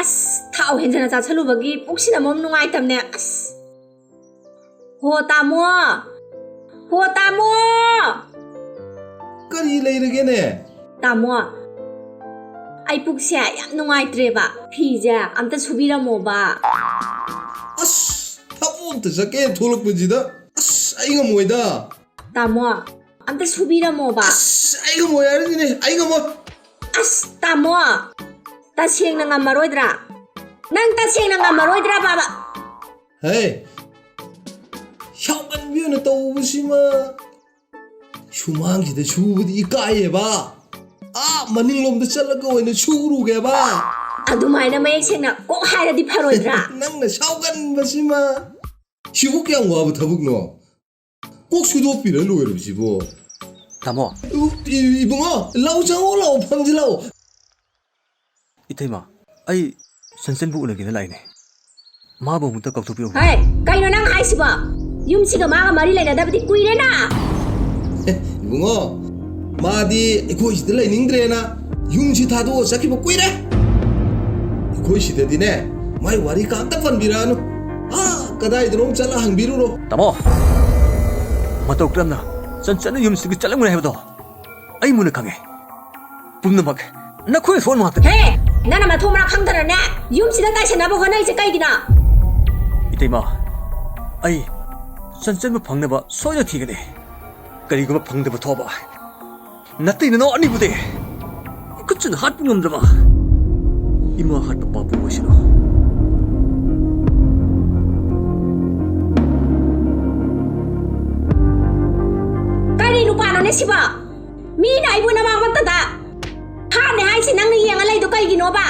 ꯑꯁ ꯊꯥꯎ ꯍꯦꯟꯖꯅ ꯆꯥꯁꯜꯂꯨꯕꯒꯤ ꯄꯨꯛꯁꯤꯅ ꯃꯔꯣꯝ ꯅꯨꯡꯉꯥꯏꯇꯕꯅꯦ ꯑꯁ ꯍꯣ ꯇꯥꯃꯣ ꯀꯔꯤ ꯂꯩꯔꯒꯦꯅꯦ ꯇꯥꯃꯣ ꯑꯩ ꯄꯨꯛꯁꯦ ꯌꯥꯝ ꯅꯨꯡꯉꯥꯏꯇ꯭ꯔꯦꯕ ꯐꯤꯁꯦ ꯑꯝꯇ ꯁꯨꯕꯤꯔꯝꯃꯣꯕ ꯑꯁ ꯊꯕꯛ ꯑꯝꯇ ꯆꯠꯀꯦ ꯊꯣꯛꯂꯛꯄꯁꯤꯗ ꯑꯁ ꯑꯩ ꯉꯝꯃꯣꯏꯗ ꯇꯥꯃꯣ ꯑꯝꯇ ꯁꯨꯕꯤꯔꯝꯃꯣꯕ ꯑꯁ ꯑꯩ ꯉꯝꯃꯣꯏ ꯍꯥꯏꯔꯤꯁꯤꯅꯦ ꯑꯩꯉꯝꯃꯣꯏ ꯑꯁ ꯇꯥꯃꯣ ꯇꯁꯦꯡꯅ ꯉꯝꯃꯔꯣꯏꯗ꯭ꯔꯥ ꯅꯪ ꯇꯁꯦꯡꯅ ꯉꯝꯃꯔꯣꯏꯗ꯭ꯔꯥ ꯕꯥꯕꯥ ꯍꯦ ꯌꯥꯝꯒꯟꯕꯤ ꯑꯣꯏꯅ ꯇꯧꯕꯁꯤꯃ ꯁꯨꯃꯥꯡꯁꯤꯗ ꯁꯨꯕꯗꯤ ꯏꯀꯥꯏꯌꯦꯕ ꯃꯅꯤꯡꯂꯣꯝꯗ ꯆꯠꯂꯒ ꯑꯣꯏꯅ ꯁꯨꯔꯨꯒꯦꯕ ꯑꯗꯨꯃꯥꯏꯅ ꯃꯌꯦꯛ ꯁꯦꯡꯅ ꯀꯣꯛ ꯍꯥꯏꯔꯗꯤ ꯐꯔꯣꯏꯗ꯭ꯔꯥ ꯅꯪꯅ ꯁꯥꯎꯒꯟꯕꯁꯤꯃ ꯁꯤꯕꯨ ꯀꯌꯥꯝ ꯋꯥꯕ ꯊꯕꯛꯅꯣ ꯀꯣꯛ ꯁꯨꯗꯣꯛꯄꯤꯔ ꯂꯣꯏꯔꯕꯁꯤꯕꯣ ꯇꯥꯃꯣ 이봉아 라오 장어 라오 팜지 라오 이태마 ꯑꯩ ꯁꯟꯁꯟꯕꯨ ꯎꯅꯒꯦꯅ ꯂꯥꯛꯏꯅꯦ ꯃꯥꯕꯨ ꯑꯃꯨꯛꯇ ꯀꯧꯊꯣꯛꯄꯤꯔꯝꯃꯨ ꯍꯦ ꯀꯩꯅꯣ ꯅꯪ ꯍꯥꯏꯁꯤꯕꯣ ꯌꯨꯝꯁꯤꯒ ꯃꯥꯒ ꯃꯔꯤ ꯂꯩꯅꯗꯕꯗꯤ ꯀꯨꯏꯔꯦꯅ 이봉아 마디 이코이 시대 레닝드레나 융시 타도 자키보 꾸이래 이코이 시대디네 마이 와리 깜딱 판비라노 까다이드롱 잘라 항비루로 ꯇꯥꯃꯣ ꯃꯇꯧ ꯀꯔꯝꯅ ꯆꯟꯆꯟꯅ ꯌꯨꯝꯁꯤꯒꯤ ꯆꯠꯂꯝꯒꯅꯤ ꯍꯥꯏꯕꯗꯣ ꯑꯩ ꯃꯨꯟꯅ ꯈꯪꯉꯦ ꯄꯨꯝꯅꯃꯛ ꯅꯈꯣꯏꯅ ꯁꯣꯟꯕ ꯉꯥꯛꯇꯅꯤ ꯍꯦ ꯅꯪꯅ ꯃꯊꯣꯡ ꯃꯔꯥꯡ ꯈꯪꯗꯅꯅꯦ ꯌꯨꯝꯁꯤꯗ ꯇꯥꯏꯁꯟꯅꯕ ꯍꯣꯠꯅꯔꯤꯁꯦ ꯀꯩꯒꯤꯅꯣ 이태마 ꯑꯩ ꯆꯟꯆꯟꯕꯨ ꯐꯪꯅꯕ ꯁꯣꯏꯗ ꯊꯤꯒꯅꯤ ꯀꯔꯤꯒꯨꯝꯕ ꯐꯪꯗꯕ ꯊꯣꯛꯑꯕ ꯅꯠꯇꯦ ꯅꯅꯥꯎ ꯑꯅꯤꯕꯨꯗꯤ ꯈꯨꯠꯆꯨꯅ ꯍꯥꯠꯄ ꯉꯝꯗ꯭ꯔꯕ ꯏꯃꯥ ꯍꯥꯠꯄ ꯄꯥꯄꯨ ꯑꯣꯏꯁꯤꯅꯣ ꯀꯔꯤ ꯅꯨꯄꯥꯅꯣꯅꯦ ꯁꯤꯕꯣ ꯃꯤꯅ ꯑꯩꯕꯨ ꯅꯃꯥꯡꯃꯛꯇꯗ ꯍꯥꯠꯅꯦ ꯍꯥꯏꯁꯤ ꯅꯪꯅ ꯌꯦꯡꯉ ꯂꯩꯗꯣ ꯀꯩꯒꯤꯅꯣꯕ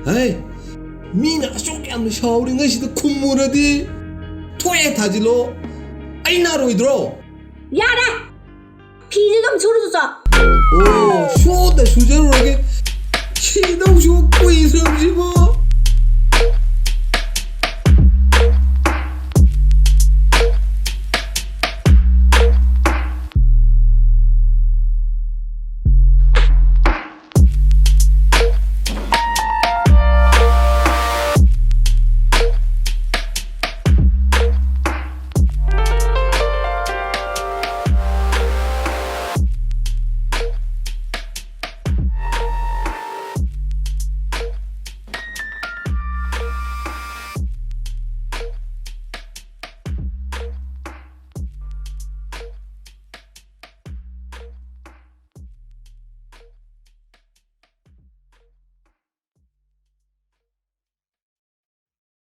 헤이 미나 쪼개암 샤오링가시도 콧물어디 토에 타질로 아이나로이드로 야래 피지 좀 줄여줘 오 쇼다 수제로라게 시동 쇼 꾸이스럽지뭐